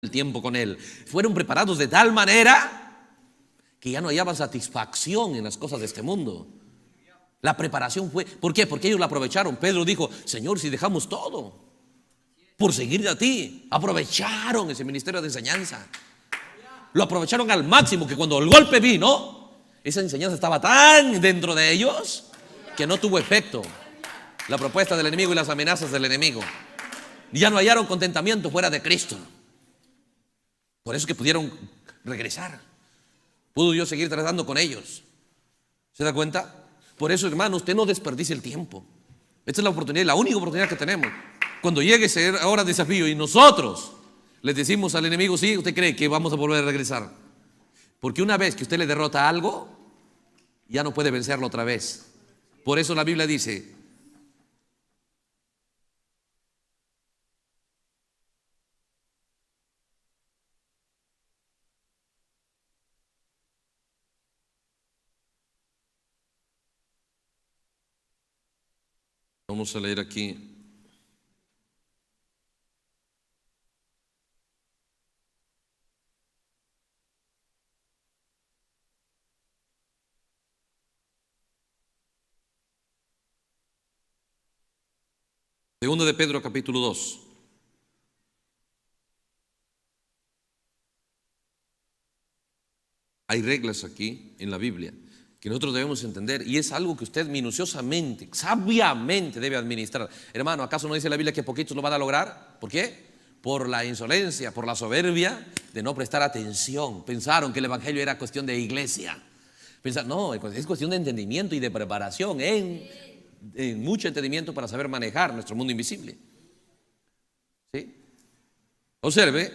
el tiempo con Él. Fueron preparados de tal manera que ya no hallaban satisfacción en las cosas de este mundo. La preparación fue, ¿por qué? Porque ellos la aprovecharon. Pedro dijo: Señor, si dejamos todo por seguirte a ti. Aprovecharon ese ministerio de enseñanza. Lo aprovecharon al máximo, que cuando el golpe vino, esa enseñanza estaba tan dentro de ellos que no tuvo efecto la propuesta del enemigo y las amenazas del enemigo. Ya no hallaron contentamiento fuera de Cristo. Por eso es que pudieron regresar. Pudo yo seguir tratando con ellos. ¿Se da cuenta? Por eso, hermano, usted no desperdicie el tiempo. Esta es la oportunidad, la única oportunidad que tenemos. Cuando llegue esa hora de desafío y nosotros les decimos al enemigo: sí, ¿usted cree que vamos a volver a regresar? Porque una vez que usted le derrota algo, ya no puede vencerlo otra vez. Por eso la Biblia dice: vamos a leer aquí. Segundo de Pedro, capítulo 2. Hay reglas aquí en la Biblia que nosotros debemos entender, y es algo que usted minuciosamente, sabiamente debe administrar. Hermano, ¿acaso no dice la Biblia que poquitos lo van a lograr? ¿Por qué? Por la insolencia, por la soberbia de no prestar atención. Pensaron que el evangelio era cuestión de iglesia. No, es cuestión de entendimiento y de preparación, en mucho entendimiento para saber manejar nuestro mundo invisible. ¿Sí? Observe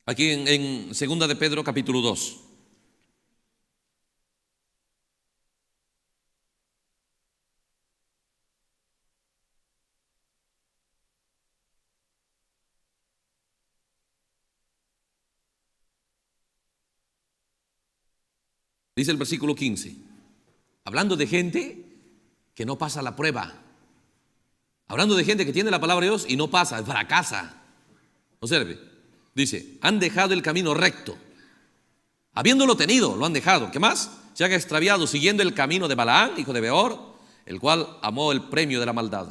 aquí en Segunda de Pedro, capítulo 2. Dice el versículo 15, hablando de gente que no pasa la prueba, hablando de gente que tiene la palabra de Dios y no pasa, fracasa. Observe, dice: han dejado el camino recto, habiéndolo tenido, lo han dejado. ¿Qué más? Se han extraviado siguiendo el camino de Balaam, hijo de Beor, el cual amó el premio de la maldad.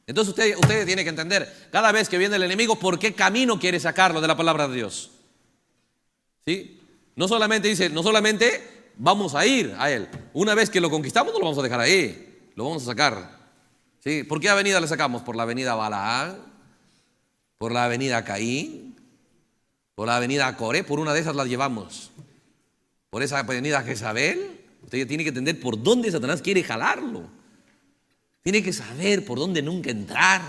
Entonces usted tiene que entender, cada vez que viene el enemigo, ¿por qué camino quiere sacarlo de la palabra de Dios? ¿Sí? No solamente vamos a ir a él. Una vez que lo conquistamos, no lo vamos a dejar ahí, lo vamos a sacar. ¿Sí? ¿Por qué avenida le sacamos? Por la avenida Balaam, por la avenida Caín, por la avenida Coré. Por una de esas las llevamos. Por esa avenida Jezabel. Usted tiene que entender por dónde Satanás quiere jalarlo. Tiene que saber por dónde nunca entrar,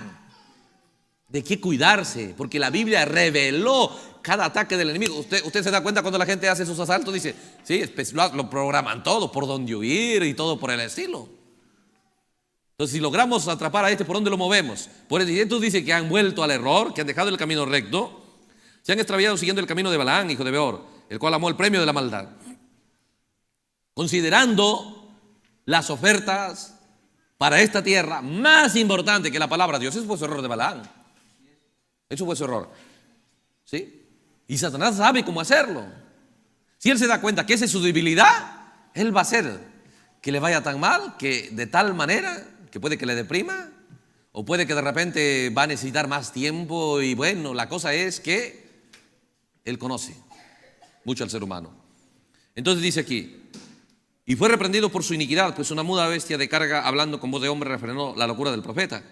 de qué cuidarse, porque la Biblia reveló cada ataque del enemigo. Usted se da cuenta cuando la gente hace sus asaltos, dice: sí, lo programan todo, por dónde huir y todo por el estilo. Entonces, si logramos atrapar a ¿por dónde lo movemos? Por eso entonces dice que han vuelto al error, que han dejado el camino recto, se han extraviado siguiendo el camino de Balaam, hijo de Beor, el cual amó el premio de la maldad, considerando las ofertas para esta tierra más importante que la palabra de Dios. Ese fue su error de Balaam. Eso fue su error. ¿Sí? Y Satanás sabe cómo hacerlo. Si él se da cuenta que esa es su debilidad, él va a hacer que le vaya tan mal, que de tal manera que puede que le deprima, o puede que de repente va a necesitar más tiempo. Y bueno, la cosa es que él conoce mucho al ser humano. Entonces dice aquí: y fue reprendido por su iniquidad, pues una muda bestia de carga, hablando con voz de hombre, refrenó la locura del profeta.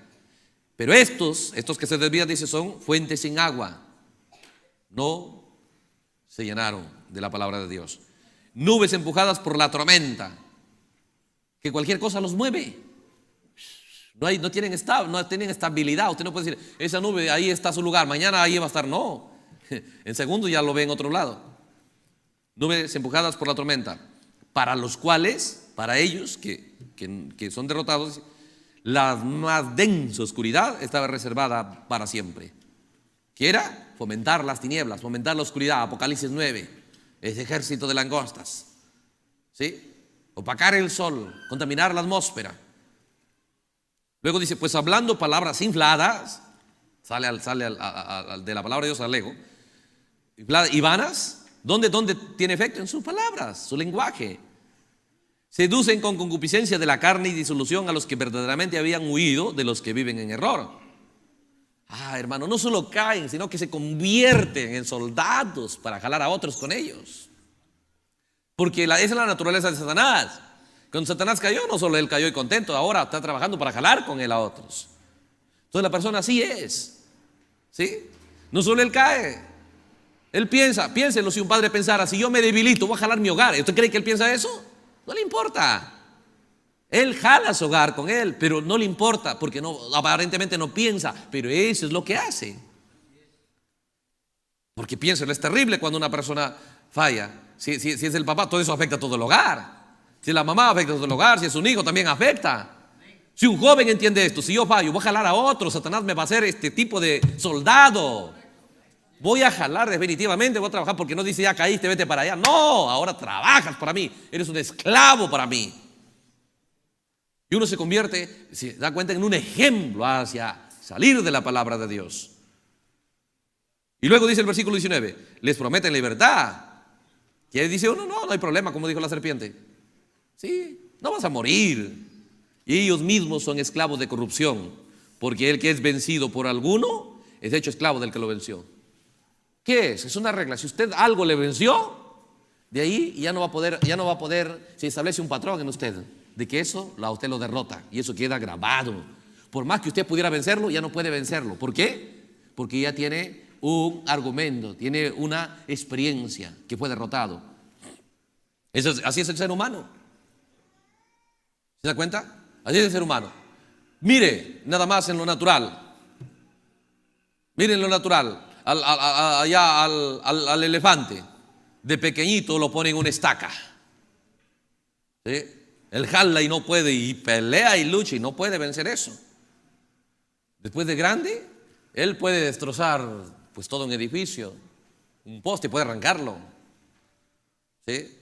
Pero estos que se desvían, dice, son fuentes sin agua. No se llenaron de la palabra de Dios. Nubes empujadas por la tormenta, que cualquier cosa los mueve. No tienen estabilidad. Usted no puede decir: esa nube, ahí está su lugar, mañana ahí va a estar. No, en segundo ya lo ve en otro lado. Nubes empujadas por la tormenta, para los cuales, para ellos que son derrotados, la más densa oscuridad estaba reservada para siempre, que era fomentar las tinieblas, fomentar la oscuridad. Apocalipsis 9, ese ejército de langostas, ¿sí? Opacar el sol, contaminar la atmósfera. Luego dice: pues hablando palabras infladas de la palabra de Dios al ego. Y vanas, ¿dónde tiene efecto? En sus palabras, su lenguaje. Seducen con concupiscencia de la carne y disolución a los que verdaderamente habían huido de los que viven en error. Hermano, no solo caen, sino que se convierten en soldados para jalar a otros con ellos. Porque esa es la naturaleza de Satanás. Cuando Satanás cayó, no solo él cayó y contento, ahora está trabajando para jalar con él a otros. Entonces la persona así es, ¿sí? No solo él cae, él piénselo. Si un padre pensara, si yo me debilito, voy a jalar mi hogar, ¿usted cree que él piensa eso? No le importa. Él jala su hogar con él, pero no le importa, porque aparentemente no piensa, pero eso es lo que hace. Porque piénselo, es terrible cuando una persona falla. Si es el papá, todo eso afecta a todo el hogar. Si es la mamá, afecta a todo el hogar. Si es un hijo, también afecta. Si un joven entiende esto, si yo fallo, voy a jalar a otro, Satanás me va a hacer este tipo de soldado. Voy a jalar definitivamente, voy a trabajar, porque no dice ya caíste, vete para allá. No, ahora trabajas para mí, eres un esclavo para mí. Y uno se convierte, se da cuenta, en un ejemplo hacia salir de la palabra de Dios. Y luego dice el versículo 19, les prometen libertad. Y dice uno, no hay problema, como dijo la serpiente. Sí, no vas a morir. Y ellos mismos son esclavos de corrupción, porque el que es vencido por alguno es hecho esclavo del que lo venció. ¿Qué es? Es una regla. Si usted algo le venció, de ahí ya no va a poder, se establece un patrón en usted, de que eso a usted lo derrota, y eso queda grabado. Por más que usted pudiera vencerlo, ya no puede vencerlo. ¿Por qué? Porque ya tiene un argumento, tiene una experiencia que fue derrotado. Así es el ser humano. ¿Se da cuenta? Así es el ser humano. Mire, nada más en lo natural. Miren lo natural. Allá al elefante, de pequeñito lo ponen en una estaca. ¿Sí? Él jala y no puede, y pelea y lucha y no puede vencer eso. Después de grande, él puede destrozar pues todo un edificio, un poste, puede arrancarlo. ¿Sí?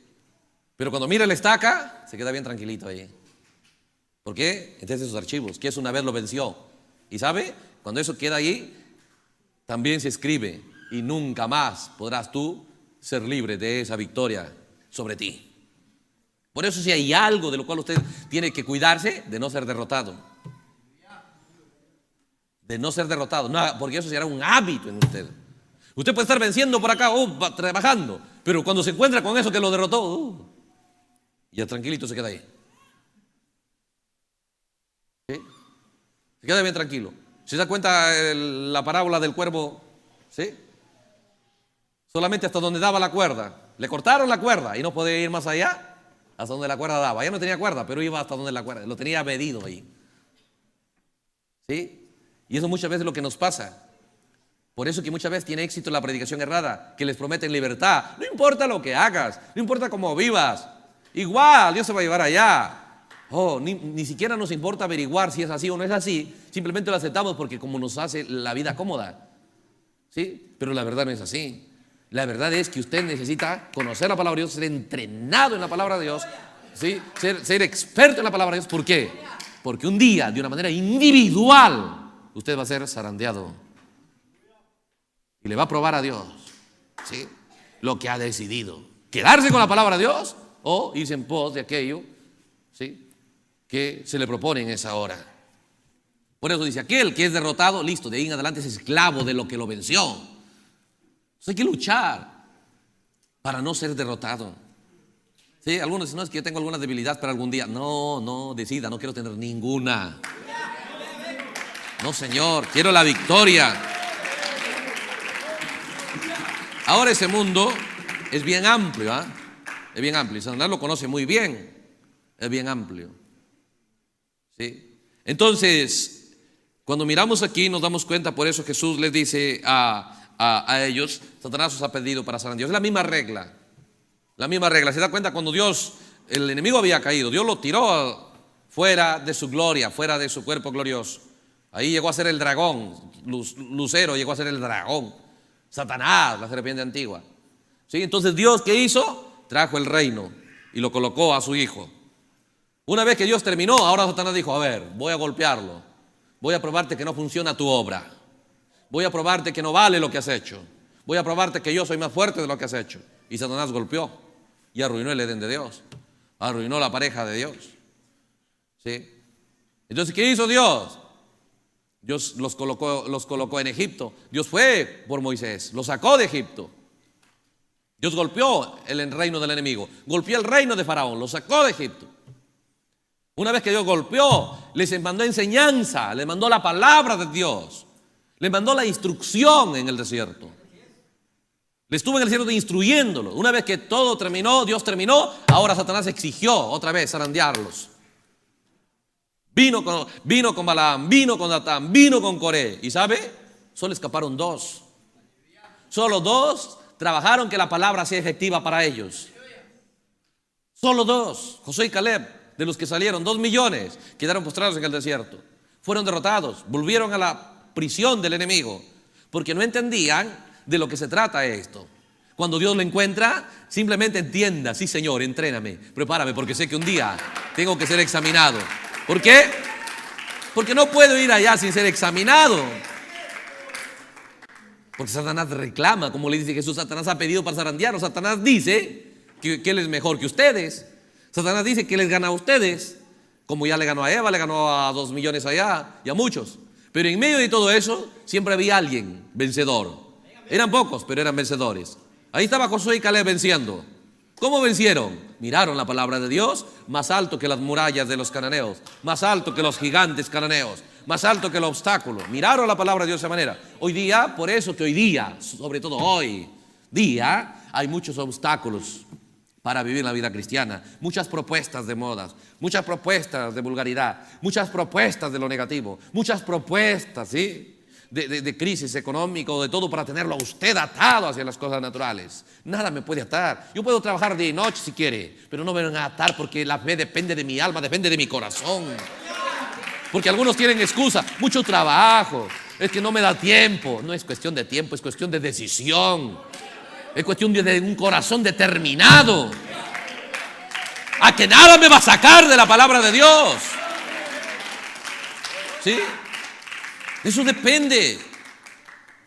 Pero cuando mira la estaca, se queda bien tranquilito ahí. ¿Por qué? Entonces sus archivos, que eso una vez lo venció. Y sabe, cuando eso queda ahí, también se escribe, y nunca más podrás tú ser libre de esa victoria sobre ti. Por eso si hay algo de lo cual usted tiene que cuidarse, de no ser derrotado. De no ser derrotado, no, porque eso será un hábito en usted. Usted puede estar venciendo por acá, trabajando, pero cuando se encuentra con eso que lo derrotó, ya tranquilito se queda ahí. ¿Sí? Se queda bien tranquilo. ¿Se da cuenta la parábola del cuervo? ¿Sí? Solamente hasta donde daba la cuerda. Le cortaron la cuerda y no podía ir más allá, hasta donde la cuerda daba. Ya no tenía cuerda, pero iba hasta donde la cuerda, lo tenía medido ahí. ¿Sí? Y eso muchas veces es lo que nos pasa. Por eso que muchas veces tiene éxito la predicación errada, que les prometen libertad. No importa lo que hagas, no importa cómo vivas, igual Dios se va a llevar allá. Ni siquiera nos importa averiguar si es así o no es así. Simplemente lo aceptamos porque como nos hace la vida cómoda. ¿Sí? Pero la verdad no es así. La verdad es que usted necesita conocer la palabra de Dios, ser entrenado en la palabra de Dios, ¿sí? Ser experto en la palabra de Dios. ¿Por qué? Porque un día, de una manera individual, usted va a ser zarandeado y le va a probar a Dios, ¿sí? Lo que ha decidido: quedarse con la palabra de Dios o irse en pos de aquello, ¿sí?, que se le propone en esa hora. Por eso dice, aquel que es derrotado, listo, de ahí en adelante es esclavo de lo que lo venció. Entonces hay que luchar para no ser derrotado. ¿Sí? Algunos dicen, no, es que yo tengo alguna debilidad para algún día. No, decida, no quiero tener ninguna. No, Señor, quiero la victoria. Ahora ese mundo es bien amplio, ¿eh? Es bien amplio. Satanás lo conoce muy bien. Es bien amplio. ¿Sí? Entonces, cuando miramos aquí nos damos cuenta, por eso Jesús les dice a ellos, Satanás os ha pedido para zarandear. Es la misma regla. La misma regla. ¿Se da cuenta? Cuando el enemigo había caído, Dios lo tiró fuera de su gloria, fuera de su cuerpo glorioso. Ahí llegó a ser el dragón, Lucero llegó a ser el dragón, Satanás, la serpiente antigua. ¿Sí? Entonces Dios, ¿qué hizo? Trajo el reino y lo colocó a su hijo. Una vez que Dios terminó, ahora Satanás dijo, a ver, voy a golpearlo, voy a probarte que no funciona tu obra. voy a probarte que no vale lo que has hecho. Voy a probarte que yo soy más fuerte de lo que has hecho. Y Satanás golpeó y arruinó el Edén de Dios. Arruinó la pareja de Dios. ¿Sí? Entonces, ¿qué hizo Dios? Dios los colocó en Egipto. Dios fue por Moisés, los sacó de Egipto. Dios golpeó el reino del enemigo, golpeó el reino de Faraón, lo sacó de Egipto. Una vez que Dios golpeó, les mandó enseñanza, les mandó la palabra de Dios, les mandó la instrucción en el desierto. Le estuvo en el desierto instruyéndolo. Una vez que todo terminó, Dios terminó, ahora Satanás exigió otra vez zarandearlos. Vino con Balaam, vino con Datán, vino con Coré. ¿Y sabe? Solo escaparon 2. Solo 2 trabajaron que la palabra sea efectiva para ellos. Solo 2, Josué y Caleb, de los que salieron 2 millones, quedaron postrados en el desierto. Fueron derrotados, volvieron a la prisión del enemigo, porque no entendían de lo que se trata esto. Cuando Dios lo encuentra, simplemente entienda: sí, Señor, entréname, prepárame, porque sé que un día tengo que ser examinado. ¿Por qué? Porque no puedo ir allá sin ser examinado. Porque Satanás reclama, como le dice Jesús, Satanás ha pedido para zarandearlos. Satanás dice que él es mejor que ustedes. Satanás dice que les gana a ustedes, como ya le ganó a Eva, le ganó a 2 millones allá y a muchos. Pero en medio de todo eso, siempre había alguien vencedor. Eran pocos, pero eran vencedores. Ahí estaba Josué y Caleb venciendo. ¿Cómo vencieron? Miraron la palabra de Dios, más alto que las murallas de los cananeos, más alto que los gigantes cananeos, más alto que el obstáculo. Miraron la palabra de Dios de esa manera. Hoy día, por eso que hoy día, sobre todo hoy día, hay muchos obstáculos para vivir la vida cristiana. Muchas propuestas de modas, muchas propuestas de vulgaridad, muchas propuestas de lo negativo, muchas propuestas, ¿sí?, de crisis económica, de todo, para tenerlo a usted atado hacia las cosas naturales. Nada me puede atar. Yo puedo trabajar día y noche si quiere, pero no me van a atar, porque la fe depende de mi alma, depende de mi corazón. Porque algunos tienen excusa: mucho trabajo, es que no me da tiempo. No es cuestión de tiempo, es cuestión de decisión. Es cuestión de un corazón determinado a que nada me va a sacar de la palabra de Dios. ¿Sí? Eso depende.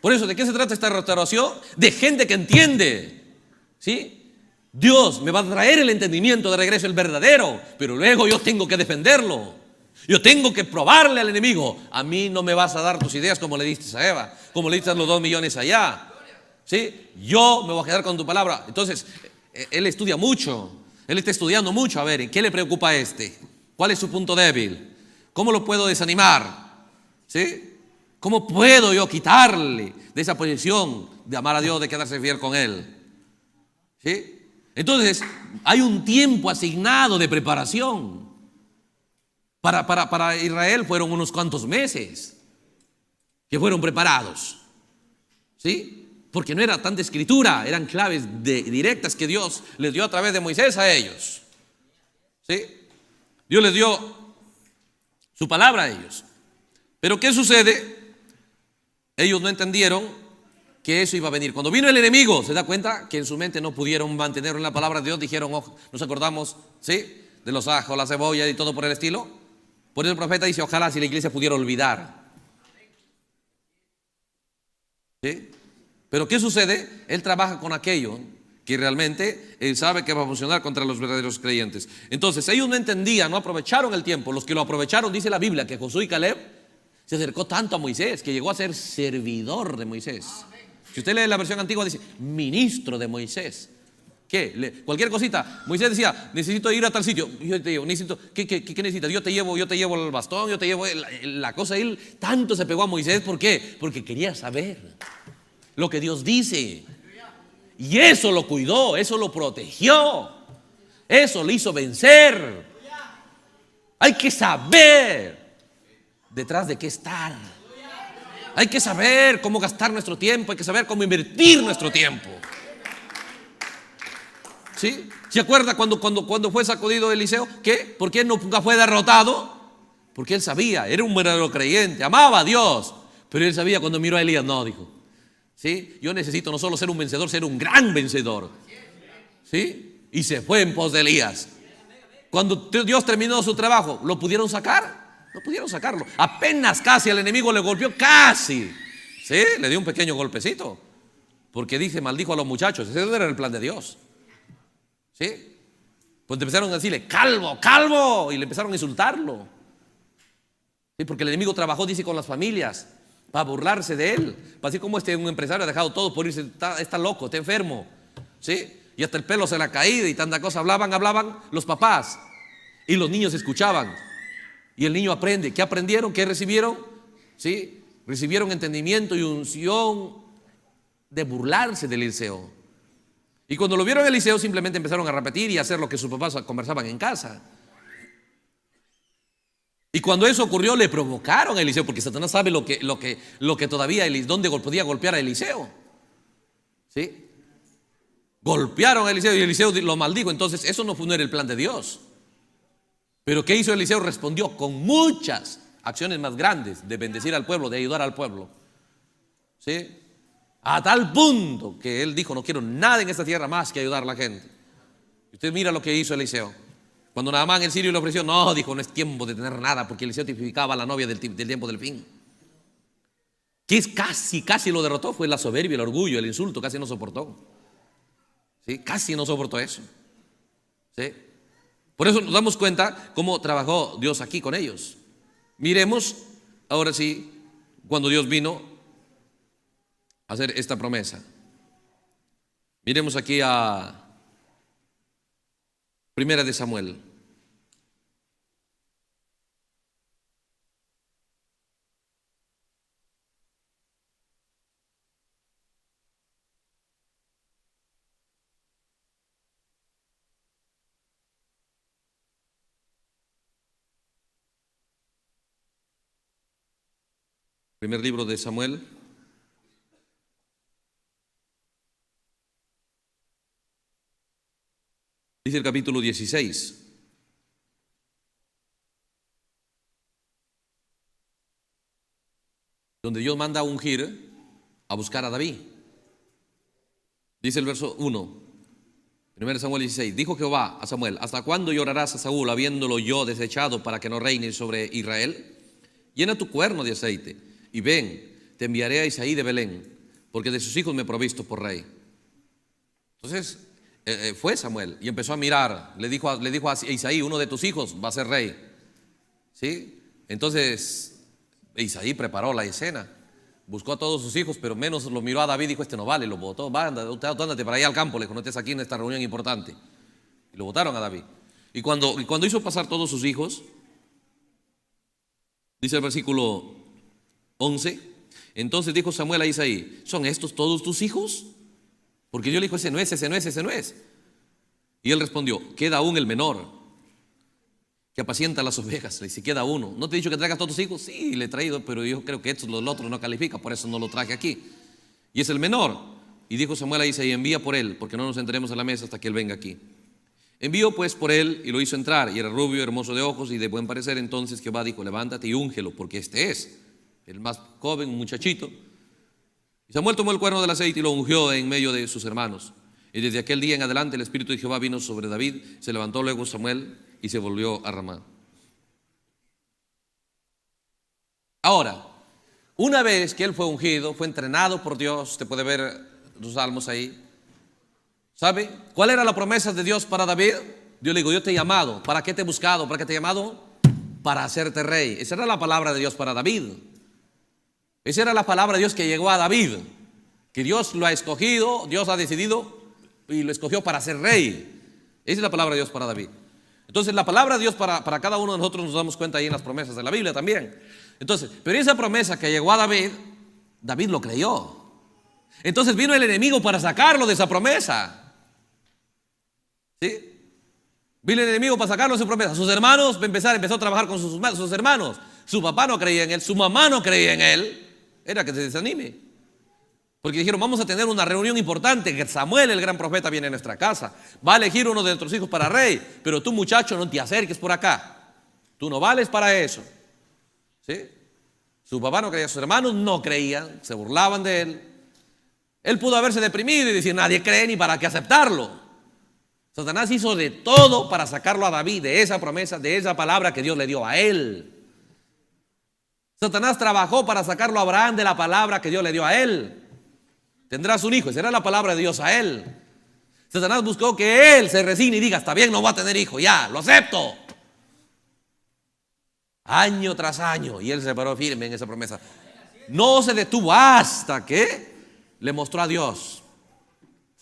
Por eso, ¿de qué se trata esta restauración? De gente que entiende. ¿Sí? Dios me va a traer el entendimiento de regreso, el verdadero, pero luego yo tengo que defenderlo. Yo tengo que probarle al enemigo: a mí no me vas a dar tus ideas como le diste a Eva, como le diste a los 2 millones allá. ¿Sí? Yo me voy a quedar con tu palabra. Entonces, él estudia mucho. Él está estudiando mucho. A ver, ¿en qué le preocupa a este? ¿Cuál es su punto débil? ¿Cómo lo puedo desanimar? ¿Sí? ¿Cómo puedo yo quitarle de esa posición de amar a Dios, de quedarse fiel con Él? ¿Sí? Entonces, hay un tiempo asignado de preparación. Para Israel fueron unos cuantos meses que fueron preparados. ¿Sí? Porque no era tanta escritura, eran claves directas que Dios les dio a través de Moisés a ellos. ¿Sí? Dios les dio su palabra a ellos. Pero ¿qué sucede? Ellos no entendieron que eso iba a venir. Cuando vino el enemigo, ¿se da cuenta? Que en su mente no pudieron mantenerlo en la palabra de Dios. Dijeron: oh, nos acordamos, ¿sí?, de los ajos, la cebolla y todo por el estilo. Por eso el profeta dice: ojalá si la iglesia pudiera olvidar. ¿Sí? Pero ¿qué sucede? Él trabaja con aquello que realmente él sabe que va a funcionar contra los verdaderos creyentes. Entonces ellos no entendían, no aprovecharon el tiempo. Los que lo aprovecharon, dice la Biblia, que Josué y Caleb se acercó tanto a Moisés que llegó a ser servidor de Moisés. Si usted lee la versión antigua, dice ministro de Moisés. ¿Qué? Cualquier cosita. Moisés decía: necesito ir a tal sitio. Yo te llevo. Necesito, ¿qué necesitas? Yo te llevo el bastón, yo te llevo la cosa. Él tanto se pegó a Moisés. ¿Por qué? Porque quería saber lo que Dios dice. Y eso lo cuidó, eso lo protegió, eso le hizo vencer. Hay que saber detrás de qué estar. Hay que saber cómo gastar nuestro tiempo. Hay que saber cómo invertir nuestro tiempo. ¿Sí? ¿Se acuerda cuando fue sacudido Eliseo? ¿Qué? ¿Por qué nunca fue derrotado? Porque él sabía, era un verdadero creyente, amaba a Dios. Pero él sabía, cuando miró a Elías, no, dijo: ¿sí? Yo necesito no solo ser un vencedor, ser un gran vencedor. ¿Sí? Y se fue en pos de Elías. Cuando Dios terminó su trabajo, ¿lo pudieron sacar? No pudieron sacarlo. Apenas casi al enemigo le golpeó, casi Sí, le dio un pequeño golpecito. Porque maldijo a los muchachos. Ese era el plan de Dios. ¿Sí? Pues empezaron a decirle, calvo, calvo. Y le empezaron a insultarlo. ¿Sí? Porque el enemigo trabajó, dice, con las familias para burlarse de él. Para decir cómo un empresario ha dejado todo por irse. Está loco, está enfermo. ¿Sí? Y hasta el pelo se le ha caído y tanta cosa. Hablaban los papás. Y los niños escuchaban. Y el niño aprende. ¿Qué aprendieron? ¿Qué recibieron? ¿Sí? Recibieron entendimiento y unción de burlarse de Eliseo. Y cuando lo vieron en Eliseo, simplemente empezaron a repetir y a hacer lo que sus papás conversaban en casa. Y cuando eso ocurrió, le provocaron a Eliseo, porque Satanás sabe lo que todavía, dónde podía golpear a Eliseo. ¿Sí? Golpearon a Eliseo y Eliseo lo maldijo. Entonces eso no era el plan de Dios. Pero ¿qué hizo Eliseo? Respondió con muchas acciones más grandes de bendecir al pueblo, de ayudar al pueblo. ¿Sí? A tal punto que él dijo, no quiero nada en esta tierra más que ayudar a la gente. Y usted mira lo que hizo Eliseo. Cuando Naamán el sirio le ofreció, no, dijo, no es tiempo de tener nada, porque Eliseo tipificaba a la novia del tiempo del fin. Que es casi lo derrotó, fue la soberbia, el orgullo, el insulto, casi no soportó. ¿Sí? Casi no soportó eso. ¿Sí? Por eso nos damos cuenta cómo trabajó Dios aquí con ellos. Miremos, ahora sí, cuando Dios vino a hacer esta promesa. Miremos aquí a Primera de Samuel. Primer libro de Samuel. Dice el capítulo 16. Donde Dios manda a ungir, a buscar a David. Dice el verso 1. 1 Samuel 16. Dijo Jehová a Samuel: ¿hasta cuándo llorarás a Saúl, habiéndolo yo desechado para que no reine sobre Israel? Llena tu cuerno de aceite y ven, te enviaré a Isaí de Belén, porque de sus hijos me he provisto por rey. Entonces fue Samuel y empezó a mirar. Le dijo a Isaí: uno de tus hijos va a ser rey. ¿Sí? Entonces Isaí preparó la escena, buscó a todos sus hijos, pero menos lo miró a David y dijo: este no vale. Lo botó. Ándate para allá al campo, le dijo: no estés aquí en esta reunión importante. Y lo botaron a David. Y cuando hizo pasar todos sus hijos, dice el versículo 11: entonces dijo Samuel a Isaí: ¿son estos todos tus hijos? Porque Dios le dijo: ese no es. Y él respondió: queda aún el menor, que apacienta las ovejas. Le dice: queda uno. ¿No te he dicho que traigas todos tus hijos? Sí, le he traído, pero yo creo que el otro no califica, por eso no lo traje aquí. Y es el menor. Y dijo Samuel a Isaí: envía por él, porque no nos sentaremos a la mesa hasta que él venga aquí. Envió pues por él y lo hizo entrar, y era rubio, hermoso de ojos y de buen parecer. Entonces Jehová dijo: levántate y úngelo, porque este es el más joven, un muchachito. Y Samuel tomó el cuerno del aceite y lo ungió en medio de sus hermanos. Y desde aquel día en adelante el Espíritu de Jehová vino sobre David. Se levantó luego Samuel y se volvió a Ramá. Ahora, una vez que él fue ungido, fue entrenado por Dios, usted puede ver los salmos ahí. ¿Sabe cuál era la promesa de Dios para David? Dios le dijo: yo te he llamado. ¿Para qué te he buscado? ¿Para qué te he llamado? Para hacerte rey. Esa era la palabra de Dios para David. Esa era la palabra de Dios que llegó a David, que Dios lo ha escogido, Dios ha decidido y lo escogió para ser rey. Esa es la palabra de Dios para David. Entonces la palabra de Dios para cada uno de nosotros nos damos cuenta ahí en las promesas de la Biblia también. Entonces, pero esa promesa que llegó a David, David lo creyó. Entonces vino el enemigo para sacarlo de esa promesa. ¿Sí? Vino el enemigo para sacarlo de esa promesa. Sus hermanos empezó a trabajar con sus hermanos. Su papá no creía en él, su mamá no creía en él. Era que se desanime. Porque dijeron: vamos a tener una reunión importante, que Samuel, el gran profeta, viene a nuestra casa. Va a elegir uno de nuestros hijos para rey. Pero tú, muchacho, no te acerques por acá. Tú no vales para eso. ¿Sí? Su papá no creía, sus hermanos no creían, se burlaban de él. Él pudo haberse deprimido y decir: nadie cree, ni para qué aceptarlo. Satanás hizo de todo para sacarlo a David de esa promesa, de esa palabra que Dios le dio a él. Satanás trabajó para sacarlo a Abraham de la palabra que Dios le dio a él. Tendrás un hijo, esa era la palabra de Dios a él. Satanás buscó que él se resigne y diga, está bien, no va a tener hijo, ya, lo acepto. Año tras año, y él se paró firme en esa promesa. No se detuvo hasta que le mostró a Dios,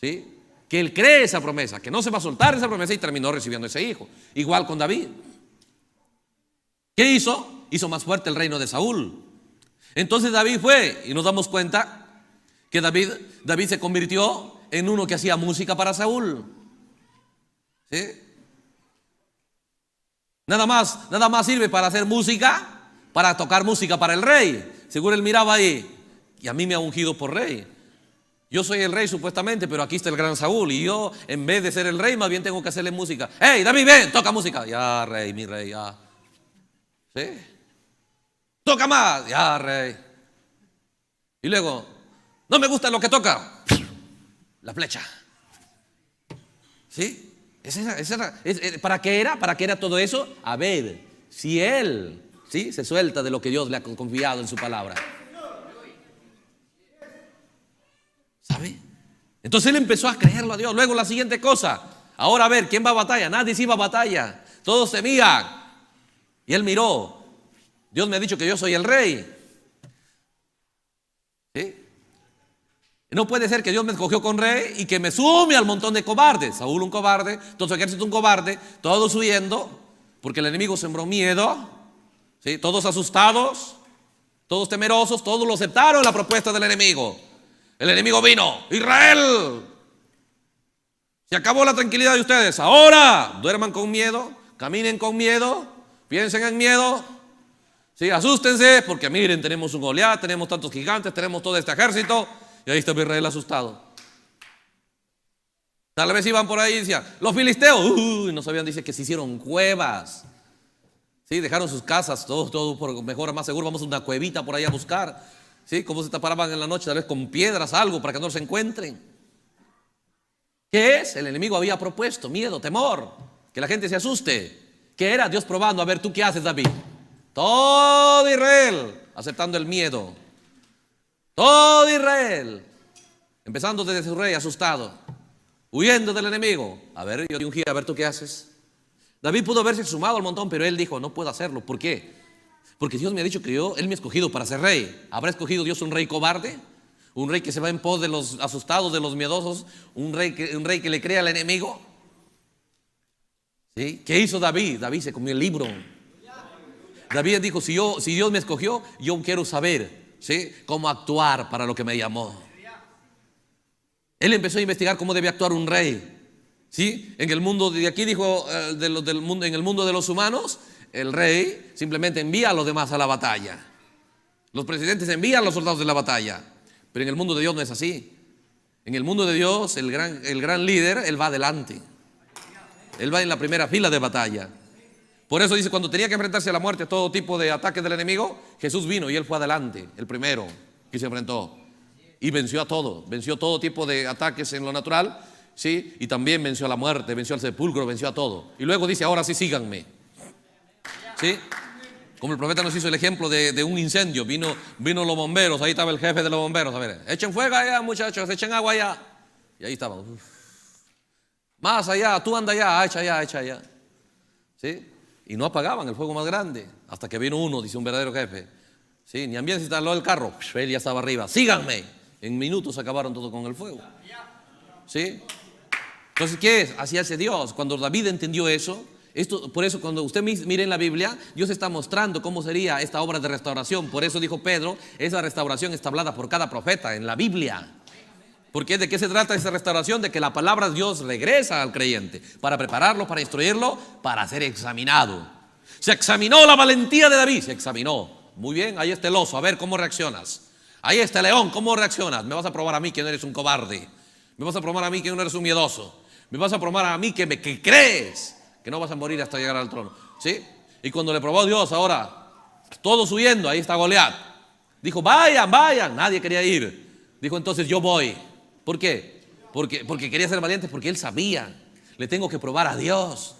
¿sí?, que él cree esa promesa, que no se va a soltar esa promesa, y terminó recibiendo ese hijo. Igual con David. ¿Qué hizo? Hizo más fuerte el reino de Saúl. Entonces David fue, y nos damos cuenta que David se convirtió en uno que hacía música para Saúl, ¿sí? Nada más sirve para hacer música, para tocar música para el rey. Seguro él miraba ahí, y a mí me ha ungido por rey. Yo soy el rey supuestamente, pero aquí está el gran Saúl, y yo, en vez de ser el rey, más bien tengo que hacerle música. ¡Hey, David, ven, toca música! Ya, rey, mi rey, ya. ¿Sí? Toca más, ya, rey. Y luego, no me gusta lo que toca, la flecha. ¿Sí? ¿Para qué era? ¿Para qué era todo eso? A ver si él, ¿sí?, se suelta de lo que Dios le ha confiado en su palabra. ¿Sabe? Entonces él empezó a creerlo a Dios. Luego la siguiente cosa, ahora a ver, ¿quién va a batalla? Nadie se iba a batalla, todos temían. Y él miró, Dios me ha dicho que yo soy el rey, ¿sí? No puede ser que Dios me escogió con rey y que me sume al montón de cobardes. Saúl un cobarde, todo su ejército un cobarde, todos huyendo, porque el enemigo sembró miedo, ¿sí?, todos asustados, todos temerosos, todos lo aceptaron la propuesta del enemigo. El enemigo vino, Israel, se acabó la tranquilidad de ustedes, ahora duerman con miedo, caminen con miedo, piensen en miedo, ¿sí?, asústense, porque miren, tenemos un Goliat, tenemos tantos gigantes, tenemos todo este ejército. Y ahí estaba Israel asustado. Tal vez iban por ahí y decían, los filisteos, no sabían, dice que se hicieron cuevas, ¿sí?, dejaron sus casas, todo por mejor, más seguro, vamos a una cuevita por ahí a buscar, ¿sí?, cómo se tapaban en la noche, tal vez con piedras, algo, para que no se encuentren. ¿Qué es? El enemigo había propuesto miedo, temor, que la gente se asuste. ¿Qué era? Dios probando, a ver, ¿tú qué haces, David? Todo Israel aceptando el miedo. Todo Israel, empezando desde su rey, asustado, huyendo del enemigo. A ver, yo te ungí, a ver, ¿tú qué haces? David pudo haberse sumado al montón, pero él dijo, no puedo hacerlo. ¿Por qué? Porque Dios me ha dicho que él me ha escogido para ser rey. ¿Habrá escogido Dios un rey cobarde? ¿Un rey que se va en pos de los asustados, de los miedosos? ¿Un rey que le crea al enemigo? ¿Sí? ¿Qué hizo David? David se comió el libro. David dijo, si Dios me escogió, yo quiero saber, ¿sí?, cómo actuar para lo que me llamó. Él empezó a investigar cómo debe actuar un rey, ¿sí? En el mundo de aquí dijo, del mundo, en el mundo de los humanos, el rey simplemente envía a los demás a la batalla. Los presidentes envían a los soldados de la batalla. Pero en el mundo de Dios no es así. En el mundo de Dios, el gran líder, él va adelante. Él va en la primera fila de batalla. Por eso dice, cuando tenía que enfrentarse a la muerte, todo tipo de ataques del enemigo, Jesús vino y él fue adelante, el primero que se enfrentó. Y venció todo tipo de ataques en lo natural, ¿sí? Y también venció a la muerte, venció al sepulcro, venció a todo. Y luego dice, ahora sí síganme, ¿sí? Como el profeta nos hizo el ejemplo de un incendio, vino los bomberos, ahí estaba el jefe de los bomberos, a ver, echen fuego allá, muchachos, echen agua allá. Y ahí estaban, más allá, tú anda allá, echa allá, ¿sí? Y no apagaban el fuego más grande, hasta que vino uno, dice un verdadero jefe, ¿sí? Ni bien se instaló el carro, él ya estaba arriba, síganme. En minutos acabaron todo con el fuego, ¿sí? Entonces, ¿qué es? Así hace Dios. Cuando David entendió eso, por eso cuando usted mire en la Biblia, Dios está mostrando cómo sería esta obra de restauración. Por eso dijo Pedro, esa restauración está hablada por cada profeta en la Biblia. ¿Por qué? ¿De qué se trata esa restauración? De que la palabra de Dios regresa al creyente para prepararlo, para instruirlo, para ser examinado. Se examinó la valentía de David, se examinó. Muy bien, ahí está el oso, a ver cómo reaccionas. Ahí está el león, ¿cómo reaccionas? Me vas a probar a mí que no eres un cobarde. Me vas a probar a mí que no eres un miedoso. Me vas a probar a mí que crees que no vas a morir hasta llegar al trono, ¿sí? Y cuando le probó a Dios, ahora todos huyendo, ahí está Goliat. Dijo, vayan, nadie quería ir. Dijo, entonces yo voy. ¿Por qué? Porque quería ser valiente, porque él sabía, le tengo que probar a Dios.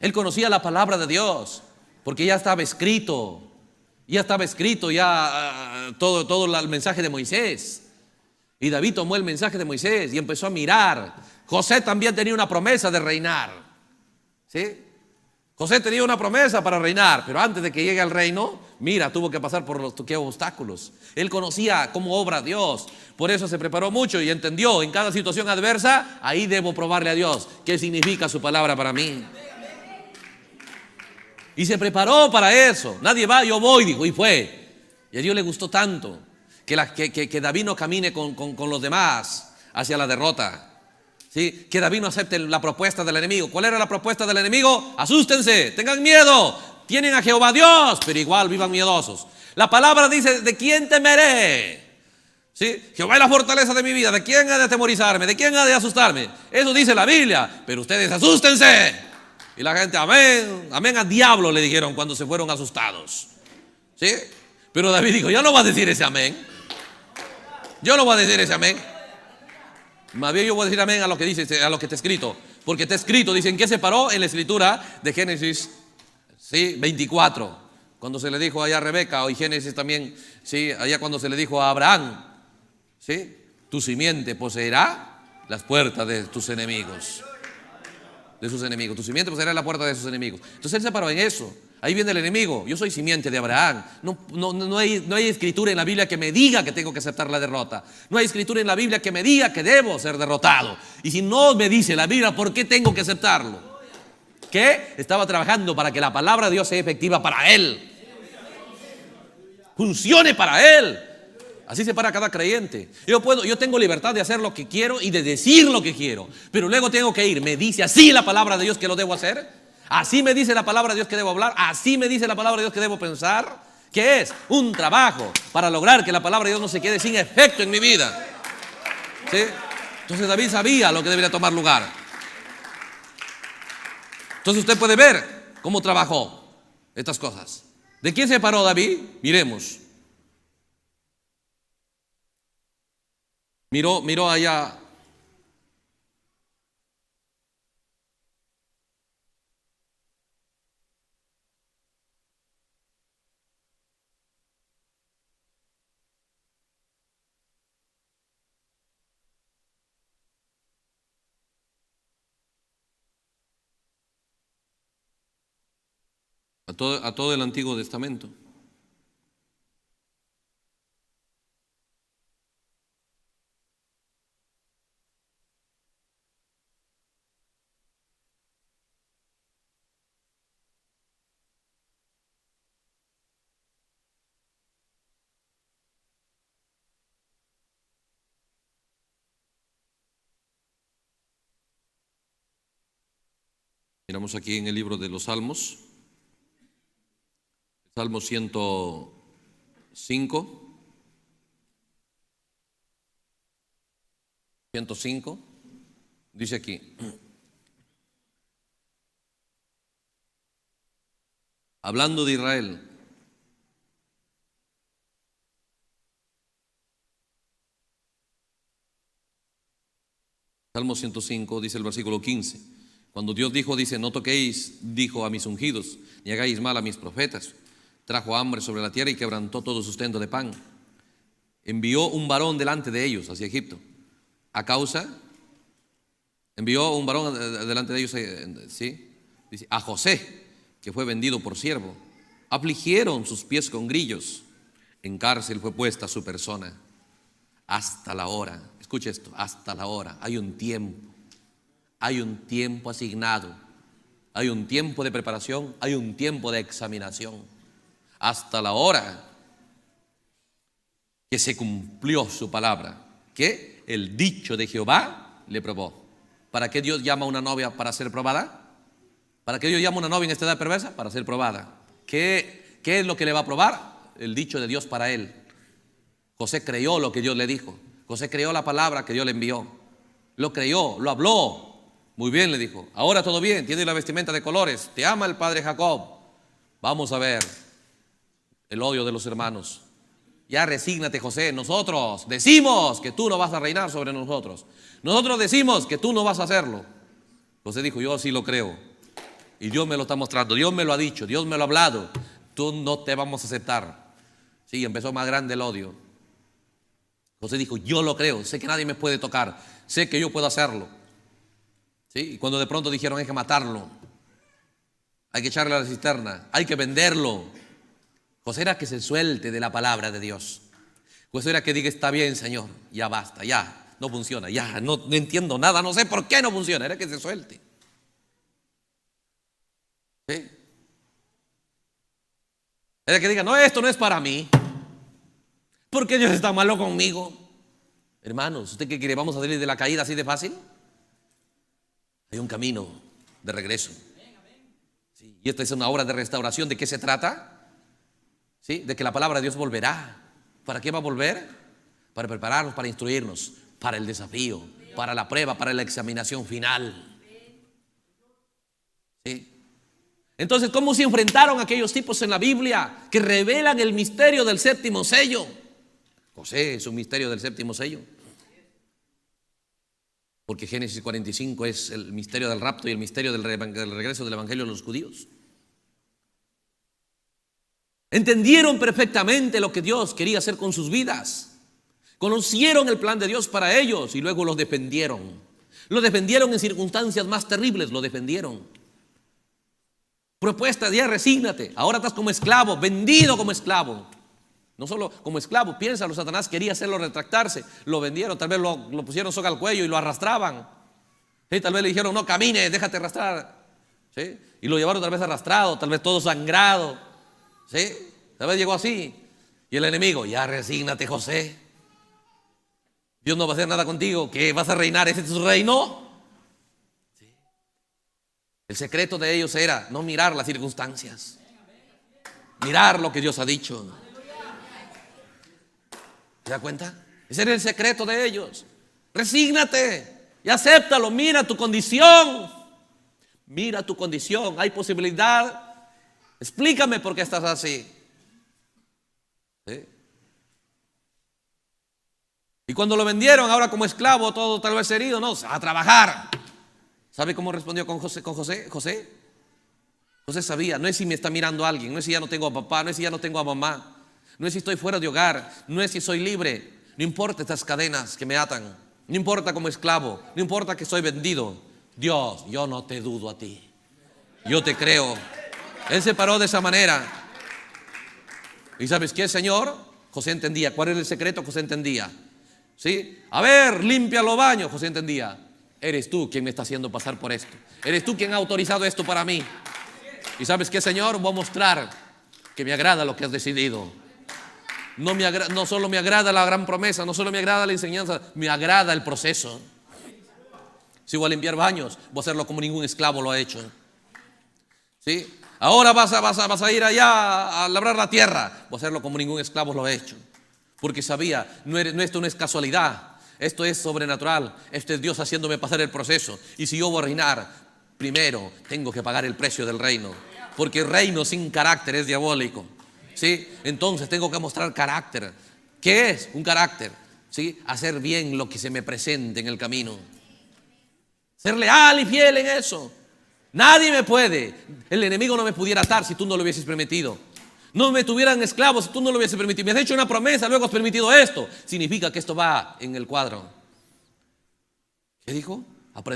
Él conocía la palabra de Dios, porque ya estaba escrito. Ya estaba escrito todo el mensaje de Moisés. Y David tomó el mensaje de Moisés y empezó a mirar. José también tenía una promesa de reinar. ¿Sí? José tenía una promesa para reinar, pero antes de que llegue al reino, mira, tuvo que pasar por los obstáculos. Él conocía cómo obra Dios, por eso se preparó mucho y entendió en cada situación adversa, ahí debo probarle a Dios qué significa su palabra para mí. Y se preparó para eso. Nadie va, yo voy, dijo, y fue. Y a Dios le gustó tanto que David no camine con los demás hacia la derrota. ¿Sí? Que David no acepte la propuesta del enemigo. ¿Cuál era la propuesta del enemigo? Asústense, tengan miedo, tienen a Jehová Dios, pero igual vivan miedosos. La palabra dice, ¿de quién temeré? ¿Sí? Jehová es la fortaleza de mi vida, ¿de quién ha de atemorizarme? ¿De quién ha de asustarme? Eso dice la Biblia, pero ustedes asústense. Y la gente, amén, amén al diablo, le dijeron cuando se fueron asustados. ¿Sí? Pero David dijo, yo no voy a decir ese amén. Yo no voy a decir ese amén. Más bien yo voy a decir amén a lo que dice, a lo que está escrito. Porque está escrito, dicen que se paró en la escritura de Génesis, ¿sí? 24. Cuando se le dijo allá a Rebeca, o en Génesis también, ¿sí? Allá cuando se le dijo a Abraham, ¿sí? Tu simiente poseerá las puertas de tus enemigos. De sus enemigos. Tu simiente poseerá la puerta de sus enemigos. Entonces él se paró en eso. Ahí viene el enemigo. Yo soy simiente de Abraham. No hay escritura en la Biblia que me diga que tengo que aceptar la derrota. No hay escritura en la Biblia que me diga que debo ser derrotado. Y si no me dice la Biblia, ¿por qué tengo que aceptarlo? Que estaba trabajando para que la palabra de Dios sea efectiva para él. Funcione para él. Así se para cada creyente. Yo tengo libertad de hacer lo que quiero y de decir lo que quiero. Pero luego tengo que ir. ¿Me dice así la palabra de Dios que lo debo hacer? Así me dice la palabra de Dios que debo hablar. Así me dice la palabra de Dios que debo pensar. Que es un trabajo para lograr que la palabra de Dios no se quede sin efecto en mi vida. ¿Sí? Entonces David sabía lo que debería tomar lugar. Entonces usted puede ver cómo trabajó estas cosas. ¿De quién se paró David? Miremos. Miró allá. A todo el Antiguo Testamento. Miramos aquí en el libro de los Salmos. Salmo 105. Dice aquí, hablando de Israel, Salmo 105 dice el versículo 15, cuando Dios dice, no toquéis, dijo a mis ungidos, ni hagáis mal a mis profetas. Trajo hambre sobre la tierra y quebrantó todo sustento de pan. Envió un varón delante de ellos hacia Egipto. Envió un varón delante de ellos, ¿sí? Dice, a José, que fue vendido por siervo. Afligieron sus pies con grillos. En cárcel fue puesta su persona. Hasta la hora. Escuche esto, hasta la hora. Hay un tiempo asignado. Hay un tiempo de preparación, hay un tiempo de examinación. Hasta la hora que se cumplió su palabra, que el dicho de Jehová le probó. ¿Para qué Dios llama a una novia para ser probada? ¿Para qué Dios llama a una novia en esta edad perversa? Para ser probada. ¿Qué es lo que le va a probar? El dicho de Dios para él. José creyó lo que Dios le dijo. José creyó la palabra que Dios le envió. Lo creyó, lo habló. Muy bien, le dijo. Ahora todo bien, tiene la vestimenta de colores. Te ama el padre Jacob. Vamos a ver el odio de los hermanos. Ya resígnate, José. Nosotros decimos que tú no vas a reinar sobre nosotros. Nosotros decimos que tú no vas a hacerlo. José dijo, yo sí lo creo. Y Dios me lo está mostrando. Dios me lo ha dicho. Dios me lo ha hablado. tú no te vamos a aceptar. Sí, empezó más grande el odio. José dijo, yo lo creo, sé que nadie me puede tocar, sé que yo puedo hacerlo. ¿Sí? Y cuando de pronto dijeron, hay que matarlo, hay que echarle a la cisterna, hay que venderlo, José era que se suelte de la palabra de Dios. José era que diga, está bien, Señor, ya basta, ya, no funciona, ya, no entiendo nada, no sé por qué no funciona, era que se suelte. ¿Sí? Era que diga, no, esto no es para mí. ¿Por qué Dios está malo conmigo? Hermanos, ¿usted qué quiere? ¿Vamos a salir de la caída así de fácil? Hay un camino de regreso. Sí, y esta es una obra de restauración. ¿De qué se trata? ¿Sí? De que la palabra de Dios volverá. ¿Para qué va a volver? Para prepararnos, para instruirnos, para el desafío, para la prueba, para la examinación final. ¿Sí? Entonces, ¿cómo se enfrentaron aquellos tipos en la Biblia que revelan el misterio del séptimo sello? José es un misterio del séptimo sello. Porque Génesis 45 es el misterio del rapto y el misterio del regreso del evangelio de los judíos. Entendieron perfectamente lo que Dios quería hacer con sus vidas. Conocieron el plan de Dios para ellos y luego los defendieron. Lo defendieron en circunstancias más terribles, lo defendieron. Propuesta de resígnate, ahora estás como esclavo, vendido como esclavo. No solo como esclavo, piénsalo, Satanás quería hacerlo retractarse, lo vendieron, tal vez lo pusieron soga al cuello y lo arrastraban. ¿Sí? Tal vez le dijeron, no camines, déjate arrastrar. ¿Sí? Y lo llevaron tal vez arrastrado, tal vez todo sangrado. ¿Sí? Tal vez llegó así. Y el enemigo, ya resígnate, José. Dios no va a hacer nada contigo, que vas a reinar, ese es tu reino. ¿Sí? El secreto de ellos era no mirar las circunstancias, mirar lo que Dios ha dicho. ¿Se da cuenta? Ese era el secreto de ellos. Resígnate y acéptalo. Mira tu condición. Mira tu condición. Hay posibilidad. Explícame por qué estás así. ¿Sí? Y cuando lo vendieron ahora como esclavo, todo tal vez herido, no, a trabajar. ¿Sabe cómo respondió con José? José sabía, no es si me está mirando alguien, no es si ya no tengo a papá, no es si ya no tengo a mamá. No es si estoy fuera de hogar, no es si soy libre. No importa estas cadenas que me atan, no importa como esclavo, no importa que soy vendido. Dios, yo no te dudo a ti, yo te creo. Él se paró de esa manera. ¿Y sabes qué, Señor? José entendía. ¿Cuál era el secreto? José entendía. ¿Sí? A ver, limpia los baños. José entendía. Eres tú quien me está haciendo pasar por esto. Eres tú quien ha autorizado esto para mí. ¿Y sabes qué, Señor? Voy a mostrar que me agrada lo que has decidido. No solo me agrada la gran promesa, no solo me agrada la enseñanza, me agrada el proceso. Si voy a limpiar baños, voy a hacerlo como ningún esclavo lo ha hecho. ¿Sí? Ahora vas a ir allá a labrar la tierra, voy a hacerlo como ningún esclavo lo ha hecho. Porque sabía, esto no es casualidad, esto es sobrenatural, esto es Dios haciéndome pasar el proceso. Y si yo voy a reinar, primero tengo que pagar el precio del reino. Porque el reino sin carácter es diabólico. ¿Sí? Entonces tengo que mostrar carácter. ¿Qué es un carácter? ¿Sí? Hacer bien lo que se me presente en el camino. Ser leal y fiel en eso. Nadie me puede. El enemigo no me pudiera atar si tú no lo hubieses permitido. No me tuvieran esclavos si tú no lo hubieses permitido. Me has hecho una promesa, luego has permitido esto. Significa que esto va en el cuadro. ¿Qué dijo?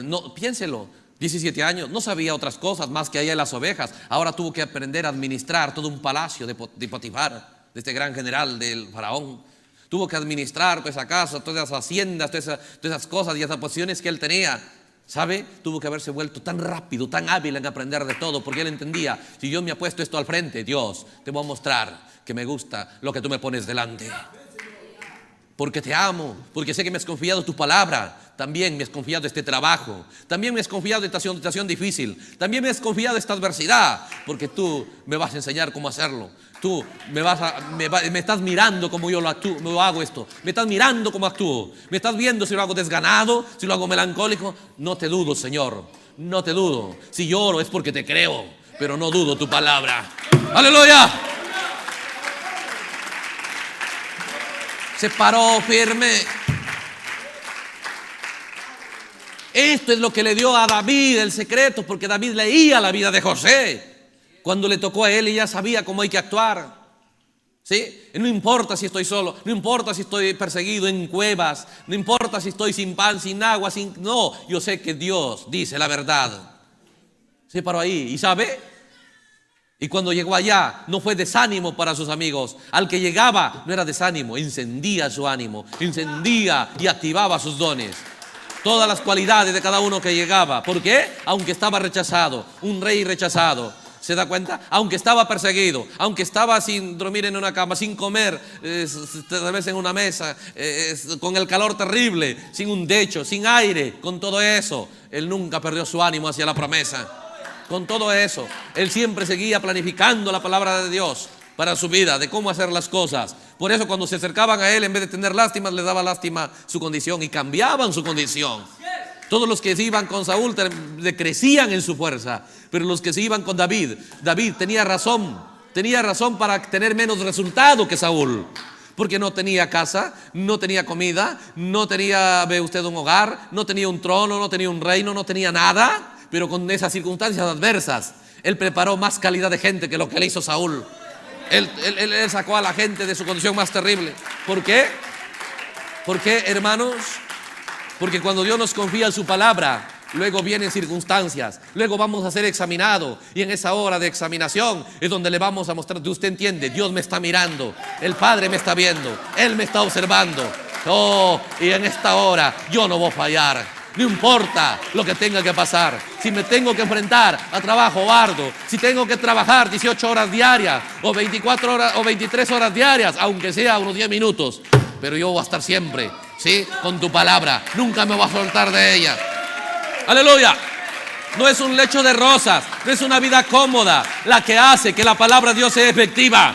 No, piénselo. 17 años, no sabía otras cosas más que allá en las ovejas. Ahora tuvo que aprender a administrar todo un palacio de Potifar, de este gran general del faraón. Tuvo que administrar toda esa casa, todas esas haciendas, todas esas cosas y esas posiciones que él tenía. ¿Sabe? Tuvo que haberse vuelto tan rápido, tan hábil en aprender de todo, porque él entendía, si Dios me ha puesto esto al frente, Dios, te voy a mostrar que me gusta lo que tú me pones delante. Porque te amo, porque sé que me has confiado tu palabra. También me has confiado este trabajo. También me has confiado esta situación difícil. También me has confiado esta adversidad. Porque tú me vas a enseñar cómo hacerlo. Tú me estás mirando cómo yo lo hago esto. Me estás mirando cómo actúo. Me estás viendo si lo hago desganado, si lo hago melancólico. No te dudo, Señor. No te dudo. Si lloro es porque te creo, pero no dudo tu palabra. ¡Aleluya! Se paró firme. Esto es lo que le dio a David el secreto, porque David leía la vida de José. Cuando le tocó a él, ella sabía cómo hay que actuar. ¿Sí? No importa si estoy solo, no importa si estoy perseguido en cuevas, no importa si estoy sin pan, sin agua, no, yo sé que Dios dice la verdad. Se paró ahí y ¿sabe? Y cuando llegó allá no fue desánimo para sus amigos. Al que llegaba no era desánimo, encendía su ánimo, encendía y activaba sus dones. Todas las cualidades de cada uno que llegaba. ¿Por qué? Aunque estaba rechazado, un rey rechazado. ¿Se da cuenta? Aunque estaba perseguido, aunque estaba sin dormir en una cama, sin comer, tal vez en una mesa, con el calor terrible, sin un techo, sin aire, con todo eso, él nunca perdió su ánimo hacia la promesa. Con todo eso, él siempre seguía planificando la palabra de Dios para su vida, de cómo hacer las cosas. Por eso cuando se acercaban a él, en vez de tener lástima, les daba lástima su condición y cambiaban su condición. Todos los que se iban con Saúl decrecían en su fuerza, pero los que se iban con David tenía razón para tener menos resultado que Saúl, porque no tenía casa, no tenía comida, no tenía, ve usted, un hogar, no tenía un trono, no tenía un reino, no tenía nada, pero con esas circunstancias adversas, él preparó más calidad de gente que lo que le hizo Saúl. Él sacó a la gente de su condición más terrible. ¿Por qué? ¿Por qué, hermanos? Porque cuando Dios nos confía su palabra, luego vienen circunstancias, luego vamos a ser examinados, y en esa hora de examinación es donde le vamos a mostrar que usted entiende, Dios me está mirando, el Padre me está viendo, Él me está observando. Oh, y en esta hora yo no voy a fallar, no importa lo que tenga que pasar. Si me tengo que enfrentar a trabajo arduo, si tengo que trabajar 18 horas diarias o 24 horas o 23 horas diarias, aunque sea unos 10 minutos, pero yo voy a estar siempre, ¿sí?, con tu palabra, nunca me voy a soltar de ella. Aleluya. No es un lecho de rosas, no es una vida cómoda la que hace que la palabra de Dios sea efectiva.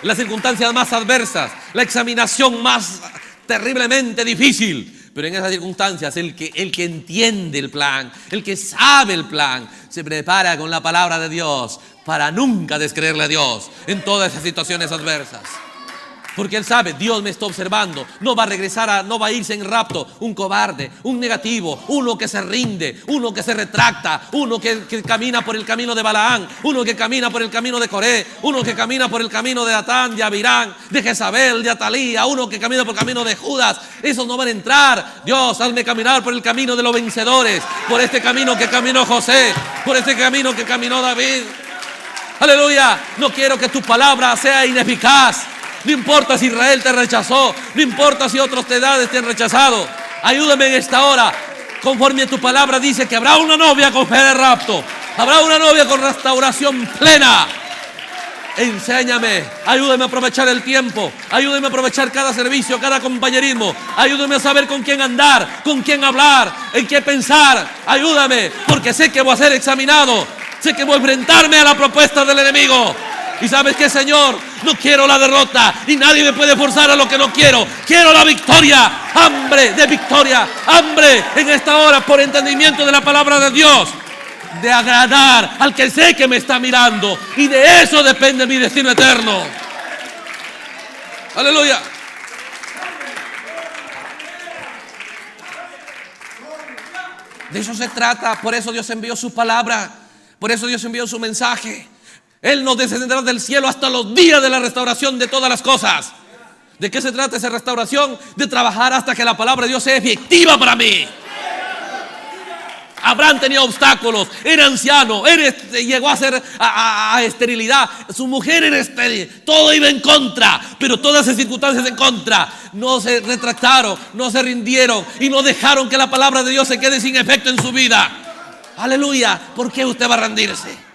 Las circunstancias más adversas, la examinación más terriblemente difícil, pero en esas circunstancias el que entiende el plan, el que sabe el plan, se prepara con la palabra de Dios para nunca descreerle a Dios en todas esas situaciones adversas. Porque él sabe, Dios me está observando. No va a regresar, no va a irse en rapto un cobarde, un negativo, uno que se rinde, uno que se retracta, uno que camina por el camino de Balaán, uno que camina por el camino de Coré, uno que camina por el camino de Datán, de Abirán, de Jezabel, de Atalía, uno que camina por el camino de Judas. Esos no van a entrar. Dios, hazme caminar por el camino de los vencedores, por este camino que caminó José, por este camino que caminó David. Aleluya. No quiero que tu palabra sea ineficaz. No importa si Israel te rechazó, no importa si otros te han rechazado. Ayúdame en esta hora. Conforme a tu palabra dice que habrá una novia con fe de rapto, habrá una novia con restauración plena. Enséñame, ayúdame a aprovechar el tiempo, ayúdame a aprovechar cada servicio, cada compañerismo, ayúdame a saber con quién andar, con quién hablar, en qué pensar. Ayúdame, porque sé que voy a ser examinado, sé que voy a enfrentarme a la propuesta del enemigo. Y sabes qué, Señor, no quiero la derrota y nadie me puede forzar a lo que no quiero. Quiero la victoria, hambre de victoria, hambre en esta hora por entendimiento de la palabra de Dios, de agradar al que sé que me está mirando, y de eso depende mi destino eterno. Aleluya. De eso se trata. Por eso Dios envió su palabra, por eso Dios envió su mensaje. Él nos descenderá del cielo hasta los días de la restauración de todas las cosas. ¿De qué se trata esa restauración? De trabajar hasta que la palabra de Dios sea efectiva para mí. Abraham tenía obstáculos, era anciano, llegó a ser a esterilidad, su mujer era estéril, todo iba en contra, pero todas esas circunstancias en contra no se retractaron, no se rindieron y no dejaron que la palabra de Dios se quede sin efecto en su vida. Aleluya. ¿Por qué usted va a rendirse?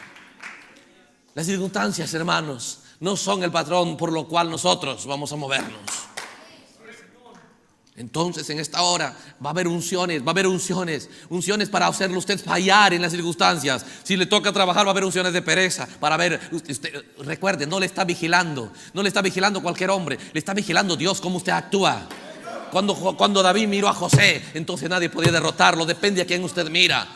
Las circunstancias, hermanos, no son el patrón por lo cual nosotros vamos a movernos. Entonces en esta hora va a haber unciones para hacerlo usted fallar en las circunstancias. Si le toca trabajar, va a haber unciones de pereza para ver. Usted, recuerde, no le está vigilando cualquier hombre, le está vigilando Dios cómo usted actúa. Cuando David miró a José, entonces nadie podía derrotarlo, depende a quién usted mira.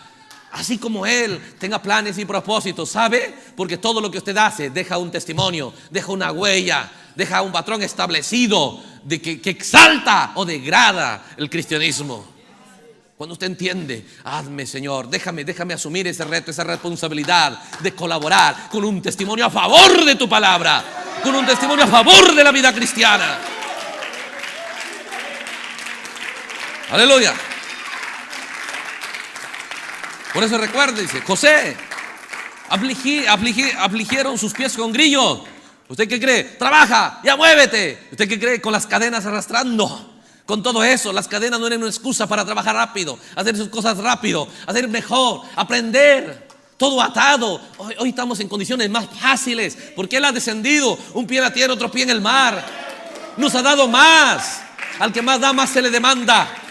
Así como Él tenga planes y propósitos, ¿sabe? Porque todo lo que usted hace deja un testimonio, deja una huella, deja un patrón establecido de que exalta o degrada el cristianismo. Cuando usted entiende, hazme, Señor, déjame asumir ese reto, esa responsabilidad de colaborar con un testimonio a favor de tu palabra, con un testimonio a favor de la vida cristiana. Aleluya. Por eso recuerde, dice José, afligieron sus pies con grillos. ¿Usted qué cree? Trabaja, ya muévete. ¿Usted qué cree? Con las cadenas arrastrando. Con todo eso, las cadenas no eran una excusa para trabajar rápido, hacer sus cosas rápido, hacer mejor, aprender. Todo atado. Hoy estamos en condiciones más fáciles porque Él ha descendido, un pie en la tierra, otro pie en el mar. Nos ha dado más. Al que más da, más se le demanda.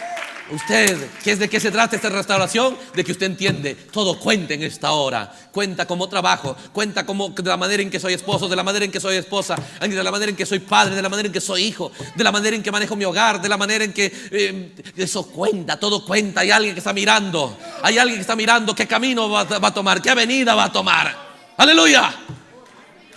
Usted, ¿de qué se trata esta restauración? De que usted entiende, todo cuenta en esta hora. Cuenta como trabajo, cuenta como de la manera en que soy esposo, de la manera en que soy esposa, de la manera en que soy padre, de la manera en que soy hijo, de la manera en que manejo mi hogar, de la manera en que eso cuenta, todo cuenta. Hay alguien que está mirando, qué camino va a tomar, qué avenida va a tomar. Aleluya.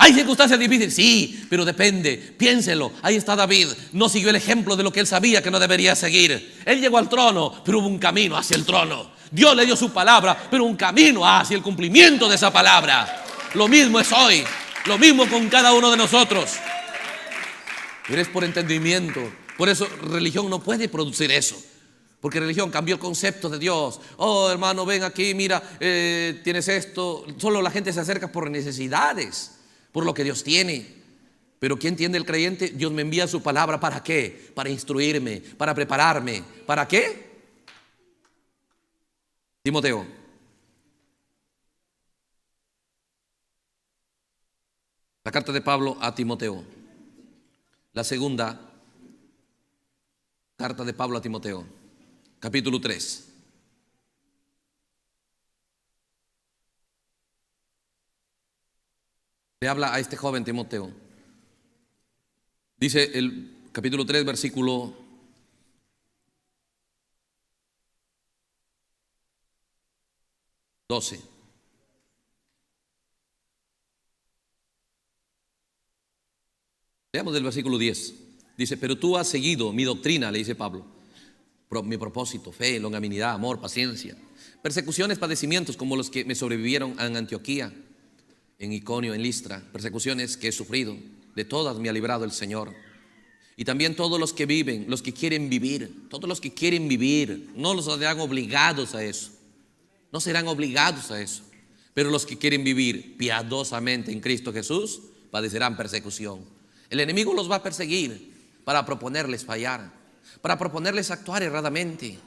¿Hay circunstancias difíciles? Sí, pero depende. Piénselo. Ahí está David. No siguió el ejemplo de lo que él sabía que no debería seguir. Él llegó al trono, pero hubo un camino hacia el trono. Dios le dio su palabra, pero un camino hacia el cumplimiento de esa palabra. Lo mismo es hoy. Lo mismo con cada uno de nosotros. Pero es por entendimiento. Por eso religión no puede producir eso. Porque religión cambió el concepto de Dios. Oh, hermano, ven aquí, mira, tienes esto. Solo la gente se acerca por necesidades, por lo que Dios tiene. Pero ¿qué entiende el creyente? Dios me envía su palabra, ¿para qué? Para instruirme, para prepararme. ¿Para qué? Timoteo. La carta de Pablo a Timoteo. La segunda carta de Pablo a Timoteo, capítulo 3. Le habla a este joven Timoteo. Dice el capítulo 3, versículo 12. Leamos del versículo 10. Dice: pero tú has seguido mi doctrina, le dice Pablo, mi propósito, fe, longanimidad, amor, paciencia, persecuciones, padecimientos como los que me sobrevivieron en Antioquía, en Iconio, en Listra, persecuciones que he sufrido, de todas me ha librado el Señor. Y también todos los que viven, los que quieren vivir, todos los que quieren vivir, no los serán obligados a eso, no serán obligados a eso, pero los que quieren vivir piadosamente en Cristo Jesús padecerán persecución. El enemigo los va a perseguir para proponerles fallar, para proponerles actuar erradamente.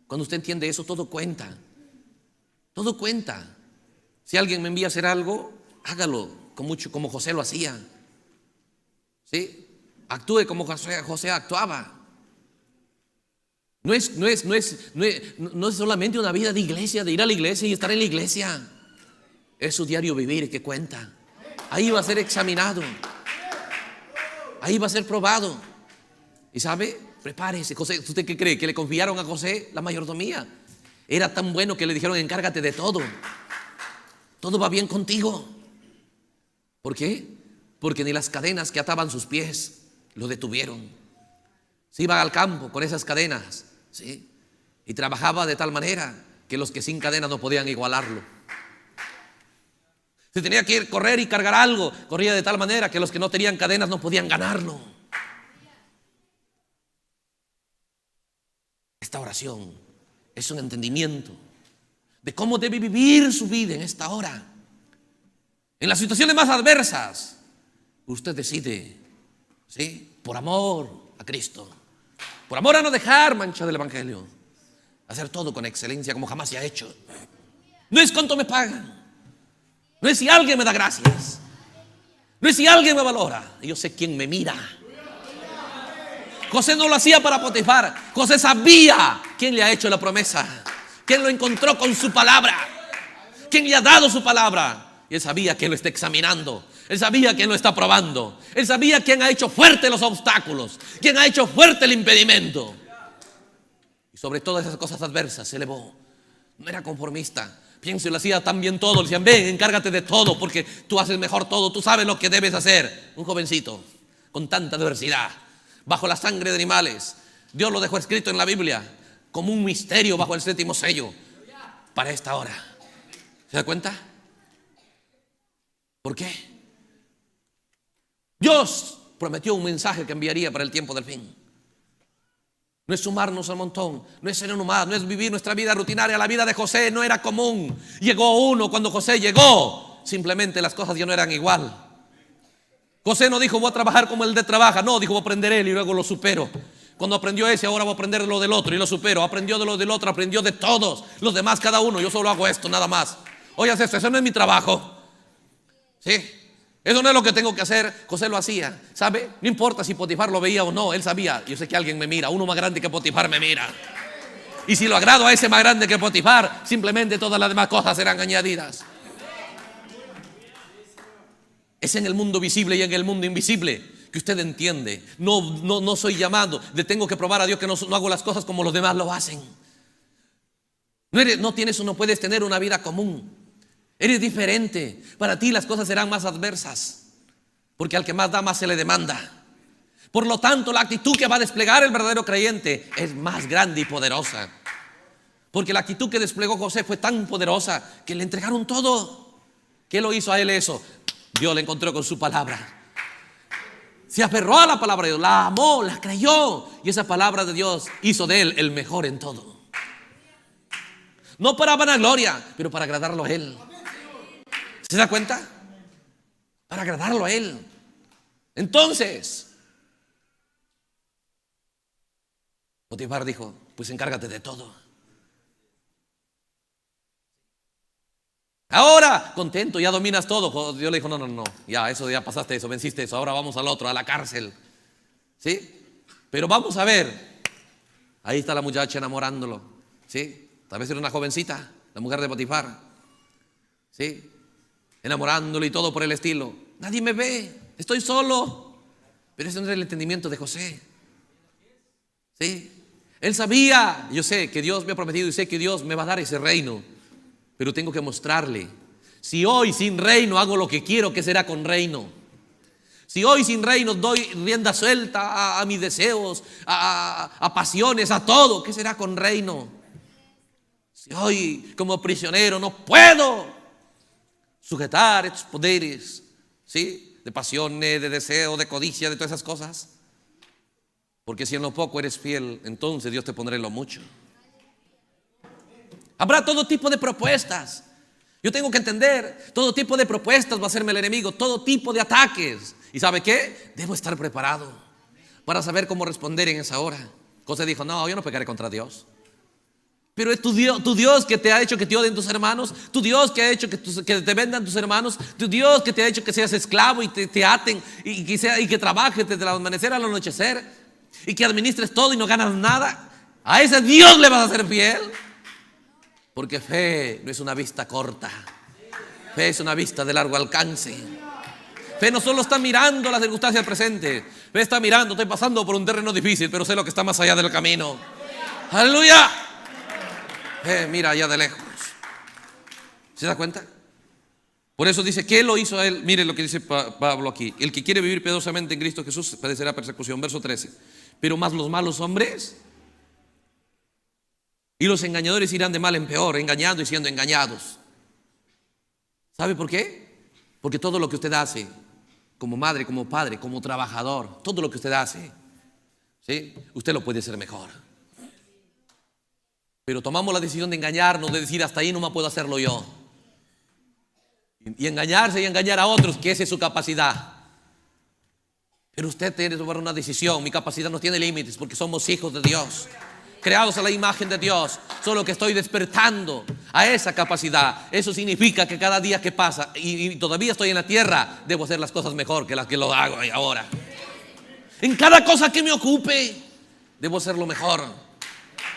Cuando usted entiende eso, todo cuenta, todo cuenta. Si alguien me envía a hacer algo, hágalo con mucho, como José lo hacía. ¿Sí? Actúe como José actuaba. No es solamente una vida de iglesia, de ir a la iglesia y estar en la iglesia. Es su diario vivir que cuenta. Ahí va a ser examinado, ahí va a ser probado. Y sabe, prepárese. José, ¿usted qué cree? Que le confiaron a José la mayordomía. Era tan bueno que le dijeron: encárgate de todo. Todo va bien contigo. ¿Por qué? Porque ni las cadenas que ataban sus pies lo detuvieron. Se iba al campo con esas cadenas, ¿sí? Y trabajaba de tal manera que los que sin cadenas no podían igualarlo. Si tenía que ir correr y cargar algo, corría de tal manera que los que no tenían cadenas no podían ganarlo. Esta oración es un entendimiento de cómo debe vivir su vida en esta hora. En las situaciones más adversas, usted decide, ¿sí?, por amor a Cristo, por amor a no dejar mancha del evangelio, hacer todo con excelencia como jamás se ha hecho. No es cuánto me pagan, no es si alguien me da gracias, no es si alguien me valora. Yo sé quién me mira. José no lo hacía para Potifar. José sabía quién le ha hecho la promesa, quién lo encontró con su palabra, quién le ha dado su palabra. Y él sabía quién lo está examinando, él sabía quién lo está probando, él sabía quién ha hecho fuerte los obstáculos, quién ha hecho fuerte el impedimento. Y sobre todas esas cosas adversas se elevó. No era conformista. Pienso, y lo hacía tan bien todo. Le decían: ven, encárgate de todo porque tú haces mejor todo, tú sabes lo que debes hacer. Un jovencito con tanta adversidad, bajo la sangre de animales. Dios lo dejó escrito en la Biblia. como un misterio bajo el séptimo sello para esta hora. ¿Se da cuenta? ¿Por qué? Dios prometió un mensaje que enviaría para el tiempo del fin. No es sumarnos al montón, no es ser uno más, no es vivir nuestra vida rutinaria. La vida de José no era común. Llegó uno, cuando José llegó, simplemente las cosas ya no eran igual. José no dijo voy a trabajar como el de trabaja, no, dijo voy a aprender él y luego lo supero. Cuando aprendió ese, ahora voy a aprender lo del otro y lo supero. Aprendió de lo del otro, aprendió de todos los demás, cada uno. Yo solo hago esto, nada más. Oigas esto, eso no es mi trabajo. ¿Sí? Eso no es lo que tengo que hacer. José lo hacía, ¿sabe? No importa si Potifar lo veía o no, él sabía. Yo sé que alguien me mira, uno más grande que Potifar me mira. Y si lo agrado a ese más grande que Potifar, simplemente todas las demás cosas serán añadidas. Es en el mundo visible y en el mundo invisible que usted entiende. No soy llamado, le tengo que probar a Dios que no hago las cosas como los demás lo hacen. No puedes tener una vida común. Eres diferente. Para ti las cosas serán más adversas, porque al que más da, más se le demanda. Por lo tanto, la actitud que va a desplegar el verdadero creyente es más grande y poderosa. Porque la actitud que desplegó José fue tan poderosa que le entregaron todo. ¿Qué lo hizo a él eso? Dios le encontró con su palabra. Se aferró a la palabra de Dios, la amó, la creyó, y esa palabra de Dios hizo de él el mejor en todo. No para vanagloria, pero para agradarlo a él. ¿Se da cuenta? Para agradarlo a él. Entonces Potifar dijo, pues encárgate de todo. Ahora, contento, ya dominas todo. Dios le dijo, no, ya pasaste eso, venciste eso. Ahora vamos al otro, a la cárcel. ¿Sí? Pero vamos a ver. Ahí está la muchacha enamorándolo. ¿Sí? Tal vez era una jovencita, la mujer de Potifar. ¿Sí? Enamorándolo y todo por el estilo. Nadie me ve, estoy solo. Pero ese no era el entendimiento de José. ¿Sí? Él sabía, yo sé que Dios me ha prometido y sé que Dios me va a dar ese reino, pero tengo que mostrarle. Si hoy sin reino hago lo que quiero, ¿qué será con reino? Si hoy sin reino doy rienda suelta a mis deseos, a pasiones, a todo, ¿qué será con reino? Si hoy como prisionero no puedo sujetar estos poderes, ¿sí? De pasiones, de deseo, de codicia, de todas esas cosas. Porque si en lo poco eres fiel, entonces Dios te pondrá en lo mucho. Habrá todo tipo de propuestas. Yo tengo que entender, todo tipo de propuestas va a hacerme el enemigo, todo tipo de ataques. ¿Y sabe qué? Debo estar preparado para saber cómo responder en esa hora. José dijo, no, yo no pecaré contra Dios. Pero es tu Dios que te ha hecho que te odien tus hermanos, tu Dios que ha hecho que te vendan tus hermanos, tu Dios que te ha hecho que seas esclavo y te aten y que trabajes desde el amanecer al anochecer y que administres todo y no ganas nada. A ese Dios le vas a ser fiel. Porque fe no es una vista corta, fe es una vista de largo alcance. Fe no solo está mirando las circunstancias presentes, fe está mirando, estoy pasando por un terreno difícil, pero sé lo que está más allá del camino. Aleluya. Mira allá de lejos. ¿Se da cuenta? Por eso dice, ¿qué lo hizo a él? Mire lo que dice Pablo aquí. El que quiere vivir piadosamente en Cristo Jesús padecerá persecución. Verso 13. Pero más los malos hombres y los engañadores irán de mal en peor, engañando y siendo engañados. ¿Sabe por qué? Porque todo lo que usted hace, como madre, como padre, como trabajador, todo lo que usted hace, ¿sí? Usted lo puede hacer mejor. Pero tomamos la decisión de engañarnos, de decir hasta ahí no me puedo hacerlo yo. Y engañarse y engañar a otros, que esa es su capacidad. Pero usted tiene que tomar una decisión. Mi capacidad no tiene límites porque somos hijos de Dios, creados a la imagen de Dios. Solo que estoy despertando a esa capacidad. Eso significa que cada día que pasa y todavía estoy en la tierra, debo hacer las cosas mejor que las que lo hago ahora. En cada cosa que me ocupe, debo hacerlo mejor.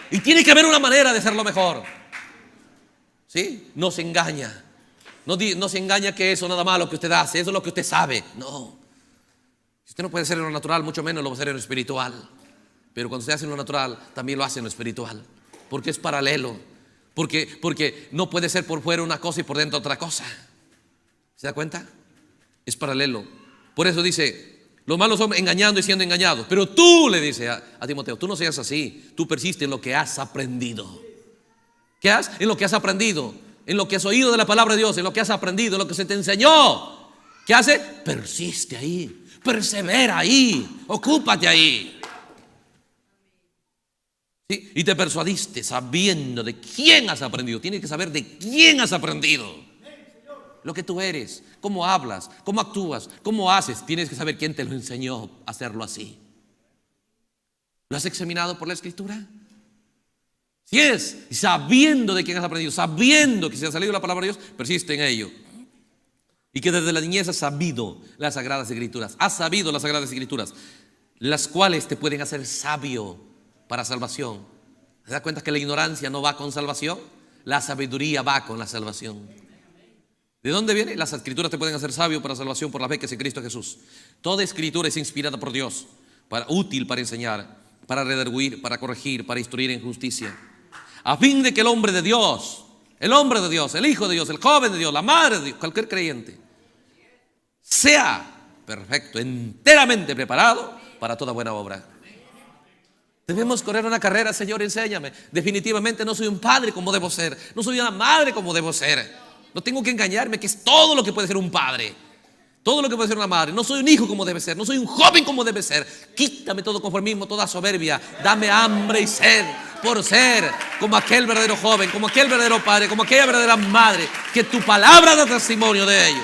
Y tiene que haber una manera de hacerlo mejor. ¿Sí? No se engaña. No se engaña que eso nada más lo que usted hace, eso es lo que usted sabe. No. Si usted no puede hacer en lo natural, mucho menos lo va a hacer en lo espiritual. Pero cuando usted hace en lo natural, también lo hace en lo espiritual. Porque es paralelo. Porque no puede ser por fuera una cosa y por dentro otra cosa. ¿Se da cuenta? Es paralelo. Por eso dice, Los malos son engañando y siendo engañados. Pero tú le dice a Timoteo, tú no seas así. Tú persiste en lo que has aprendido. ¿Qué has? En lo que has aprendido. En lo que has oído de la palabra de Dios. En lo que has aprendido. En lo que se te enseñó. ¿Qué hace? Persiste ahí. Persevera ahí. Ocúpate ahí. ¿Sí? Y te persuadiste sabiendo de quién has aprendido. Tienes que saber de quién has aprendido. Lo que tú eres, cómo hablas, cómo actúas, cómo haces. Tienes que saber quién te lo enseñó a hacerlo así. ¿Lo has examinado por la Escritura? Si es sabiendo de quién has aprendido, sabiendo que se ha salido la palabra de Dios, persiste en ello. Y que desde la niñez has sabido las Sagradas Escrituras. Has sabido las Sagradas Escrituras, las cuales te pueden hacer sabio para salvación. ¿Te das cuenta que la ignorancia no va con salvación? La sabiduría va con la salvación. ¿De dónde viene? Las Escrituras te pueden hacer sabio para salvación por la fe que es en Cristo Jesús. Toda Escritura es inspirada por Dios, útil para enseñar, para redarguir, para corregir, para instruir en justicia, a fin de que el hombre de Dios, el hijo de Dios, el joven de Dios, la madre de Dios, cualquier creyente, sea perfecto, enteramente preparado para toda buena obra. Debemos correr una carrera. Señor, enséñame. Definitivamente no soy un padre como debo ser. No soy una madre como debo ser. No tengo que engañarme que es todo lo que puede ser un padre, todo lo que puede ser una madre. No soy un hijo como debe ser. No soy un joven como debe ser. Quítame todo conformismo, toda soberbia. Dame hambre y sed por ser como aquel verdadero joven, como aquel verdadero padre, como aquella verdadera madre. Que tu palabra da testimonio de ello.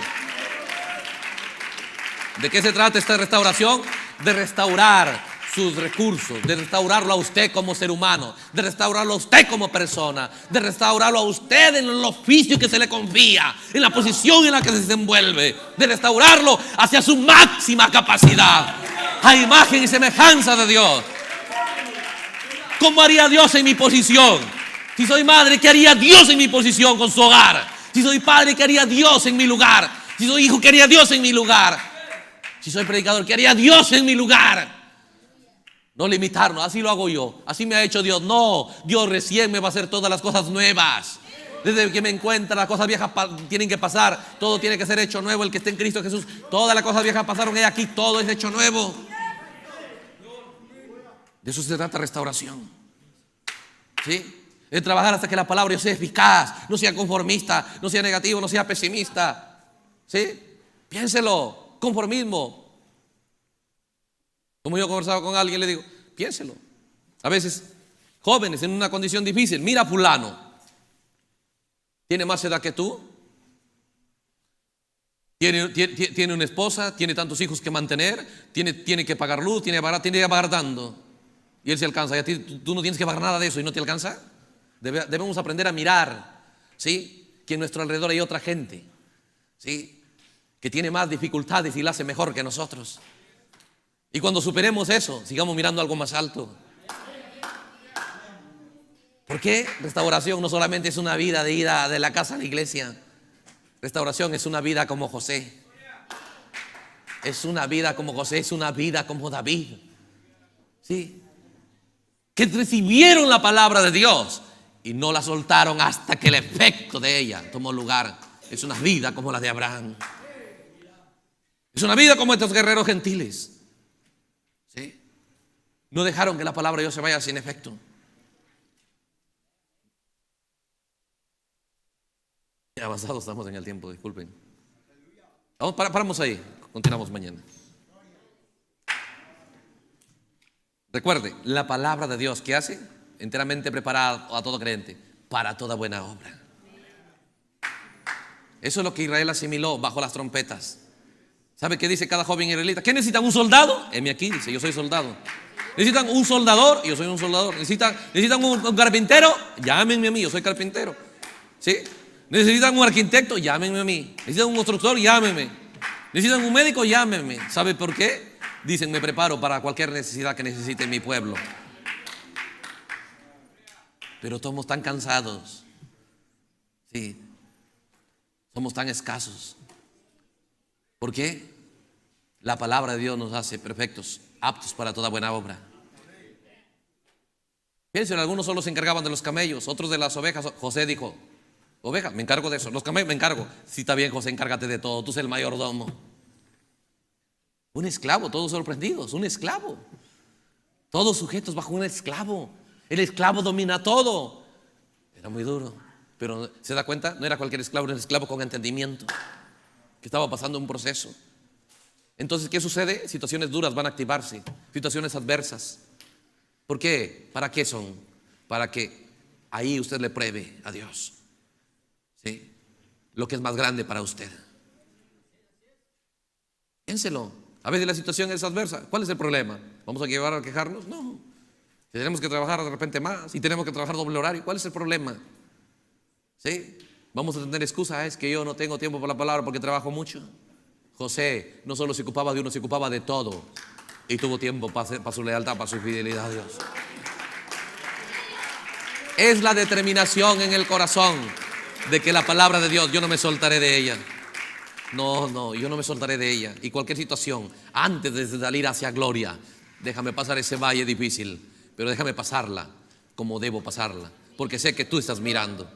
¿De qué se trata esta restauración? De restaurar sus recursos, de restaurarlo a usted como ser humano, de restaurarlo a usted como persona, de restaurarlo a usted en el oficio que se le confía, en la posición en la que se desenvuelve, de restaurarlo hacia su máxima capacidad, a imagen y semejanza de Dios. ¿Cómo haría Dios en mi posición? Si soy madre, ¿qué haría Dios en mi posición con su hogar? Si soy padre, ¿qué haría Dios en mi lugar? Si soy hijo, ¿qué haría Dios en mi lugar? Si soy predicador, ¿qué haría Dios en mi lugar? No limitarnos, así lo hago yo, así me ha hecho Dios. No, Dios recién me va a hacer todas las cosas nuevas. Desde que me encuentra, las cosas viejas tienen que pasar. Todo tiene que ser hecho nuevo. El que esté en Cristo Jesús, todas las cosas viejas pasaron, y aquí todo es hecho nuevo. De eso se trata restauración. ¿Sí? De trabajar hasta que la palabra sea eficaz, no sea conformista, no sea negativo, no sea pesimista. ¿Sí? Piénselo. Conformismo. Como yo conversaba con alguien, le digo, piénselo. A veces, jóvenes en una condición difícil, mira a fulano. ¿Tiene más edad que tú? ¿Tiene una esposa? ¿Tiene tantos hijos que mantener? ¿Tiene que pagar luz? ¿Tiene que pagar dando? Y él se alcanza. ¿Y a ti tú no tienes que pagar nada de eso y no te alcanza? Debemos aprender a mirar, ¿sí? Que en nuestro alrededor hay otra gente, ¿sí? Que tiene más dificultades y la hace mejor que nosotros. Y cuando superemos eso, sigamos mirando algo más alto. ¿Por qué? Restauración no solamente es una vida de ida de la casa a la iglesia. Restauración es una vida como José. Es una vida como José, es una vida como David. ¿Sí? Que recibieron la palabra de Dios y no la soltaron hasta que el efecto de ella tomó lugar. Es una vida como la de Abraham. Es una vida como estos guerreros gentiles. ¿Sí? No dejaron que la palabra de Dios se vaya sin efecto. Ya avanzados estamos en el tiempo, disculpen. Paramos ahí, continuamos mañana. Recuerde, la palabra de Dios, ¿qué hace? Enteramente preparada a todo creyente para toda buena obra. Eso es lo que Israel asimiló bajo las trompetas. ¿Sabe qué dice cada joven israelita? ¿Qué necesitan? ¿Un soldado? Heme aquí, dice, yo soy soldado. ¿Necesitan un soldador? Yo soy un soldador. ¿Necesitan un carpintero? Llámenme a mí, yo soy carpintero. ¿Sí? ¿Necesitan un arquitecto? Llámenme a mí. ¿Necesitan un constructor? Llámenme. ¿Necesitan un médico? Llámenme. ¿Sabe por qué? Dicen, me preparo para cualquier necesidad que necesite mi pueblo. Pero estamos tan cansados. Sí. Somos tan escasos. ¿Por qué? La palabra de Dios nos hace perfectos, aptos para toda buena obra. Piensen, algunos solo se encargaban de los camellos, otros de las ovejas. José dijo, ovejas, me encargo de eso. Los camellos me encargo. Sí, está bien, José, encárgate de todo, tú eres el mayordomo. Un esclavo, todos sorprendidos, un esclavo. Todos sujetos bajo un esclavo. El esclavo domina todo. Era muy duro, pero ¿se da cuenta? No era cualquier esclavo, era un esclavo con entendimiento, que estaba pasando un proceso. Entonces, ¿qué sucede? Situaciones duras van a activarse, situaciones adversas. ¿Por qué? ¿Para qué son? Para que ahí usted le pruebe a Dios, ¿sí?, lo que es más grande para usted. Piénselo. A veces la situación es adversa. ¿Cuál es el problema? ¿Vamos a llevar a quejarnos? No. Tenemos que trabajar de repente más y tenemos que trabajar doble horario. ¿Cuál es el problema? ¿Sí? Vamos a tener excusa. Es que yo no tengo tiempo para la palabra porque trabajo mucho. José no solo se ocupaba de uno, se ocupaba de todo. Y tuvo tiempo para su lealtad, para su fidelidad a Dios. Es la determinación en el corazón de que la palabra de Dios, yo no me soltaré de ella. No, yo no me soltaré de ella. Y cualquier situación, antes de salir hacia gloria, déjame pasar ese valle difícil, pero déjame pasarla como debo pasarla, porque sé que tú estás mirando.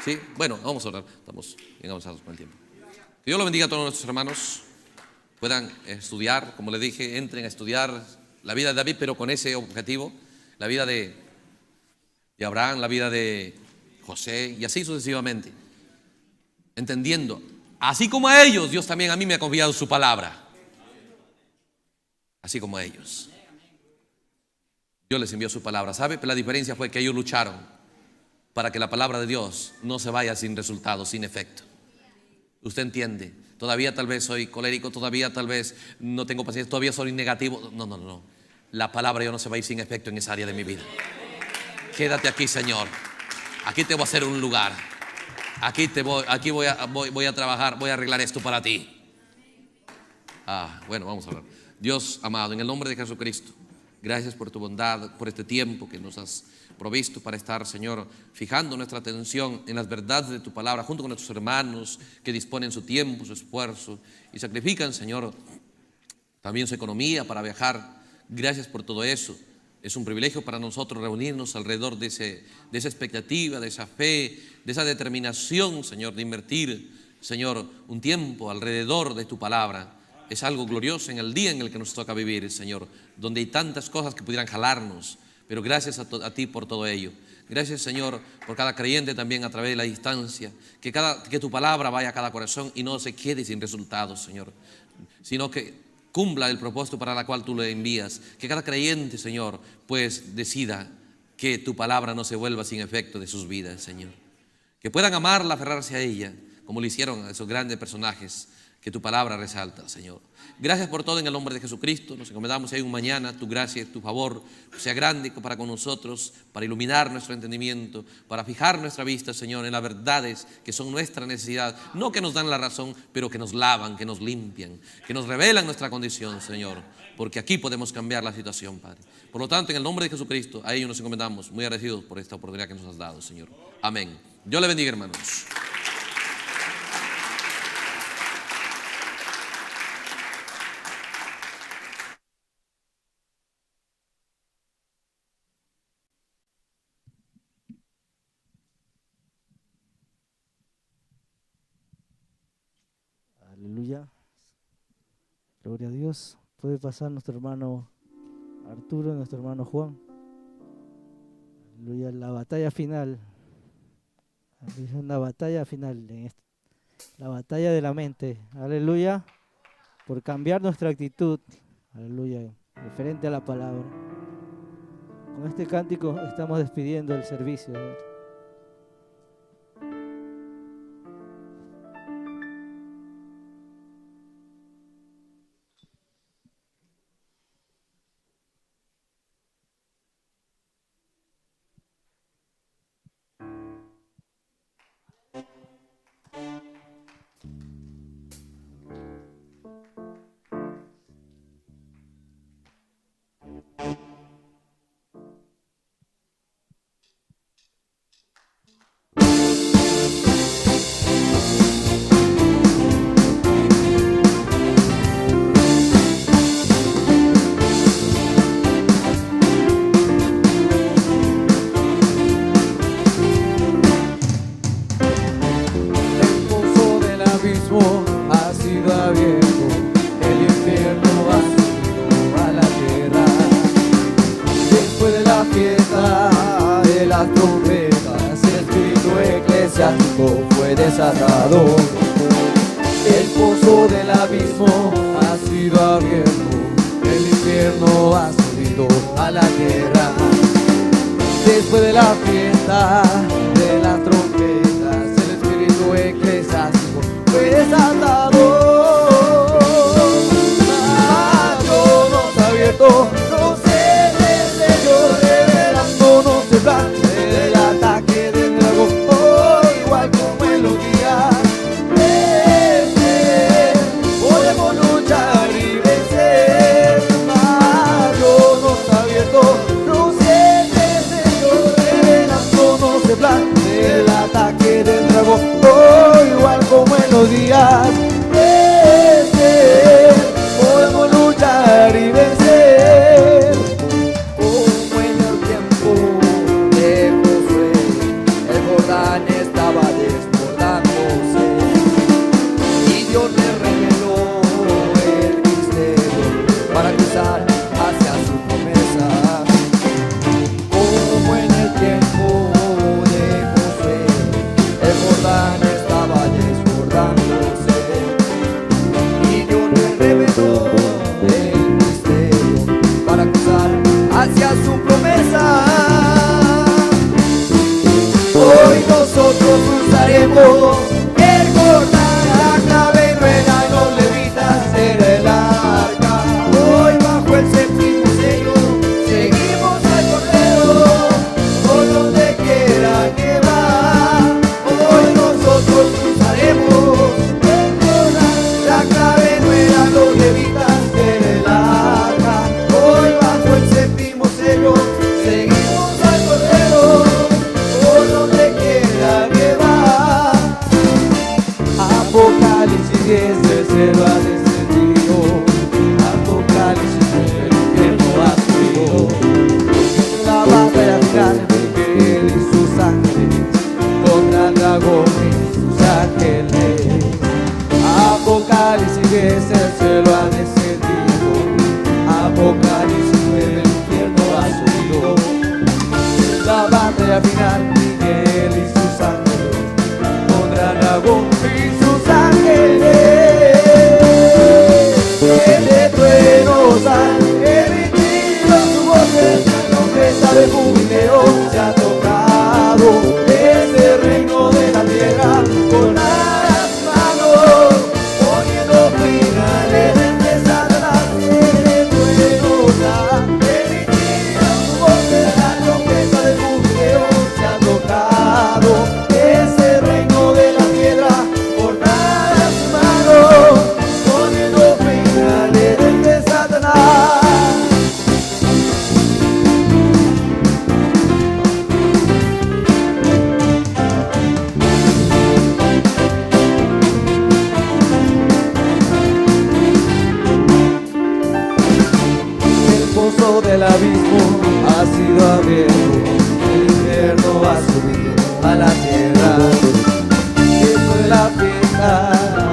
¿Sí? Bueno, vamos a orar. Estamos bien avanzados con el tiempo. Que Dios lo bendiga a todos nuestros hermanos. Puedan estudiar, como les dije, entren a estudiar la vida de David, pero con ese objetivo, la vida de Abraham, la vida de José, y así sucesivamente, entendiendo, así como a ellos, Dios también a mí me ha confiado su palabra, así como a ellos, Dios les envió su palabra. ¿Sabe? Pero la diferencia fue que ellos lucharon para que la palabra de Dios no se vaya sin resultado, sin efecto. Usted entiende, todavía tal vez soy colérico, todavía tal vez no tengo paciencia, todavía soy negativo. No. La palabra de Dios no se va a ir sin efecto en esa área de mi vida. Quédate aquí, Señor. Aquí te voy a hacer un lugar. Aquí voy a trabajar, voy a arreglar esto para ti. Bueno, vamos a hablar. Dios amado, en el nombre de Jesucristo, gracias por tu bondad, por este tiempo que nos has provisto para estar, Señor, fijando nuestra atención en las verdades de tu palabra, junto con nuestros hermanos que disponen su tiempo, su esfuerzo y sacrifican, Señor, también su economía para viajar. Gracias por todo eso. Es un privilegio para nosotros reunirnos alrededor de esa expectativa, de esa fe, de esa determinación, Señor, de invertir, Señor, un tiempo alrededor de tu palabra. Es algo glorioso en el día en el que nos toca vivir, Señor, donde hay tantas cosas que pudieran jalarnos, pero gracias a ti por todo ello. Gracias, Señor, por cada creyente también a través de la distancia, que tu palabra vaya a cada corazón y no se quede sin resultados, Señor, sino que cumpla el propósito para el cual tú le envías. Que cada creyente, Señor, pues decida que tu palabra no se vuelva sin efecto de sus vidas, Señor. Que puedan amarla, aferrarse a ella, como lo hicieron esos grandes personajes que tu palabra resalta, Señor. Gracias por todo en el nombre de Jesucristo. Nos encomendamos ahí un mañana. Tu gracia, tu favor sea grande para con nosotros, para iluminar nuestro entendimiento, para fijar nuestra vista, Señor, en las verdades que son nuestra necesidad. No que nos dan la razón, pero que nos lavan, que nos limpian, que nos revelan nuestra condición, Señor. Porque aquí podemos cambiar la situación, Padre. Por lo tanto, en el nombre de Jesucristo, a ellos nos encomendamos. Muy agradecidos por esta oportunidad que nos has dado, Señor. Amén. Dios le bendiga, hermanos. Aleluya. Gloria a Dios. Puede pasar nuestro hermano Arturo, nuestro hermano Juan. Aleluya. La batalla final. Aleluya. Una batalla final. La batalla de la mente. Aleluya. Por cambiar nuestra actitud. Aleluya. Referente a la palabra. Con este cántico estamos despidiendo el servicio. eclesiástico fue desatado. El pozo del abismo ha sido abierto, el infierno ha subido a la tierra. Después de la fiesta de las trompetas, el espíritu eclesiástico fue desatado. Manos abiertos, los seres de Dios revelándonos el plan del ataque del dragón, igual como en los días. Podemos luchar y vencer. Manos abiertos, los seres de Dios revelándonos el plan del ataque del dragón, igual como en los días. Podemos luchar y vencer. Como en el tiempo de Josué, el Jordán estaba desbordándose y Dios le reveló el misterio para cruzar hacia su promesa. Como en el tiempo de Josué, el Jordán estaba desbordándose y Dios le reveló el misterio para cruzar hacia su promesa. Hoy nosotros cruzaremos el Jordán, la clave nueva y los levitas en el arca. Hoy bajo el séptimo sello seguimos al Cordero por donde quiera que va. Hoy nosotros cruzaremos el Jordán, la clave nueva y los levitas en el arca. Hoy bajo el séptimo sello seguimos al Cordero por donde quiera que va. Apocalipsis 10, el cielo ha descendido. Apocalipsis 9, el infierno ha subido. La batalla final, Miguel y sus ángeles contra el dragón y sus ángeles. Apocalipsis 10, el cielo ha descendido. Apocalipsis 9, el infierno ha subido. La batalla final, Miguel y sus ángeles contra el dragón y sus ángeles. El de truenos han emitido su voz, la trompeta de jubileo se ha tocado. Ese reino de la tierra con las manos, poniendo fin al Edén de Satanás. El de truenos han emitido su voz, la trompeta de jubileo se ha tocado. Ese reino de la piedra por las manos, poniendo fin al Edén de Satanás. El pozo del abismo ha sido abierto, el infierno ha subido a la tierra. Después de la fiesta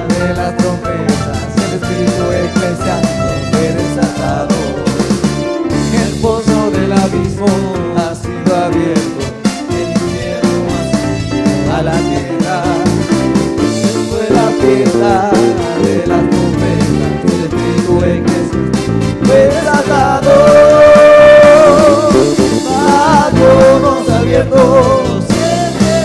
de las trompetas, el espíritu eclesiástico fue desatado. El pozo del abismo ha sido abierto, el infierno ha subido a la tierra. Después de la fiesta de las trompetas, el espíritu eclesiástico fue desatado. Manos abiertos, siete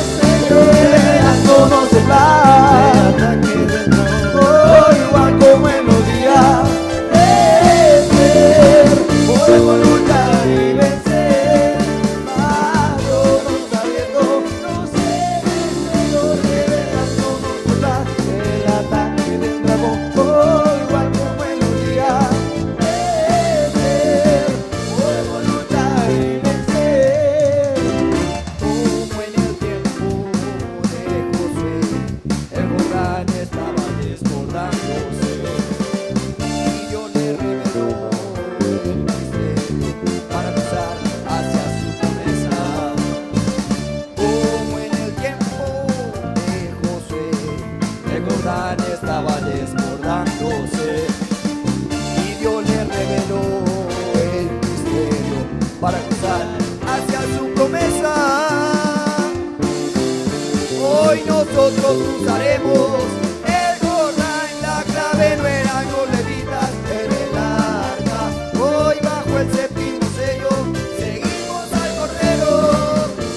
Hoy nosotros cruzaremos el Jordán, la clave no eran los levitas en el arca. Hoy bajo el séptimo sello seguimos al Cordero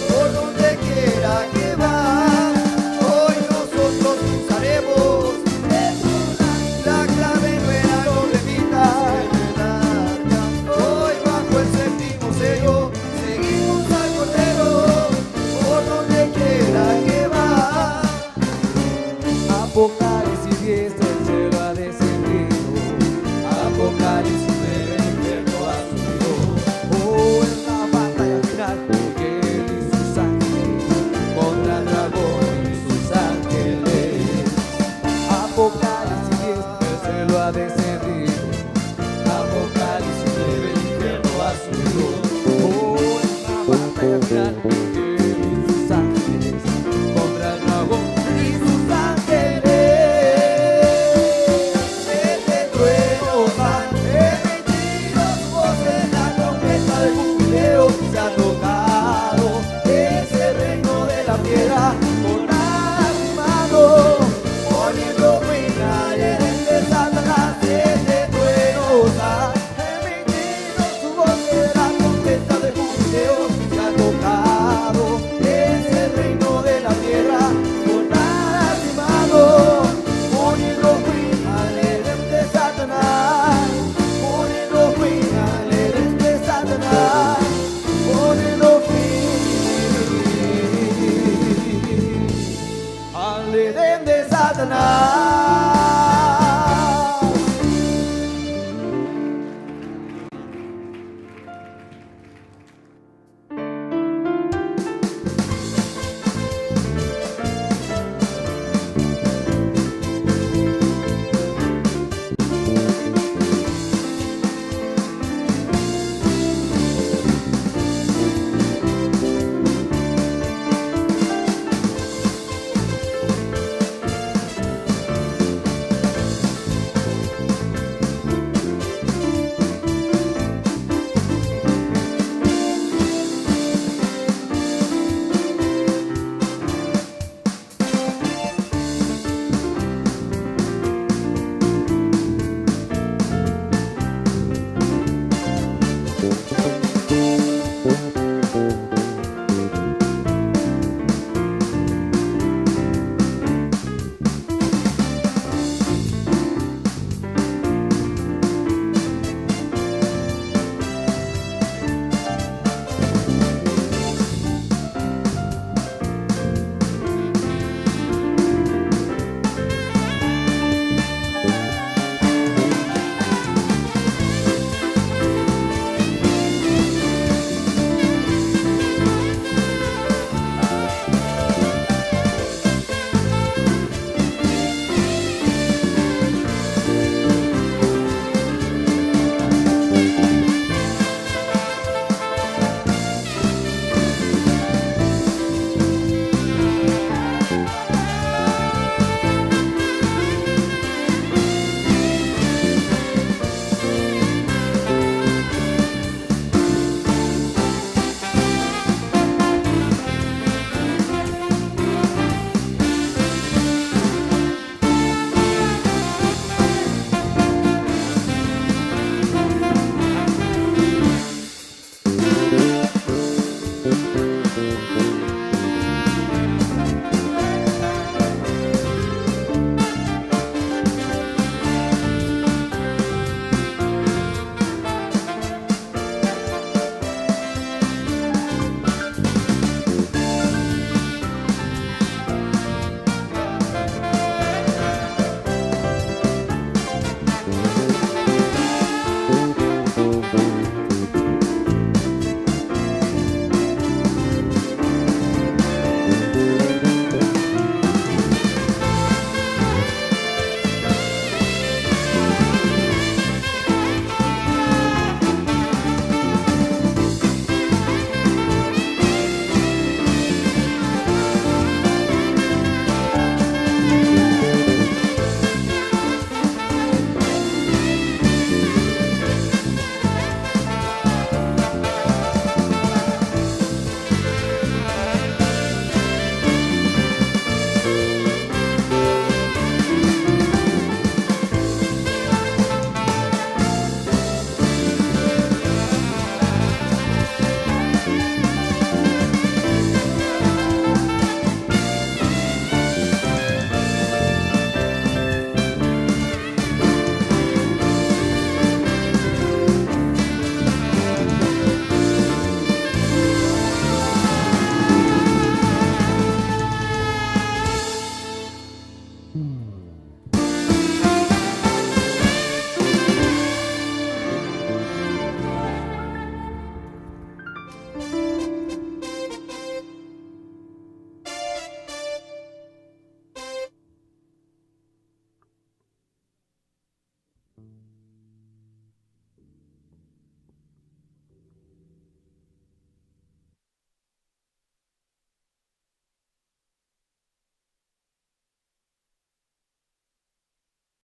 por donde quiera que va. Hoy nosotros cruzaremos el Jordán, la clave no eran los levitas en el arca. Hoy bajo el séptimo sello seguimos al Cordero por donde quiera que va. Apocalipsis 10, el cielo ha descendido. Apocalipsis 9, el infierno ha subido. Oh, en la batalla final, Miguel y sus ángeles contra el dragón y sus ángeles. Apocalipsis 10, el cielo ha descendido. Apocalipsis 9, el infierno ha subido. Oh, en la batalla final, Miguel y sus ángeles contra el dragón y sus ángeles. Este trueno va emitido, su voz en la trompeta del jubileo. Se ha tocado ese reino de la piedra con las manos, poniendo fin al Edén de Satanás. Este trueno va emitido, su voz en la trompeta del jubileo. Se ha tocado ese reino de la tierra con las manos, poniendo fin al Edén de Satanás, poniendo fin al Edén de Satanás, poniendo fin al Edén de Satanás.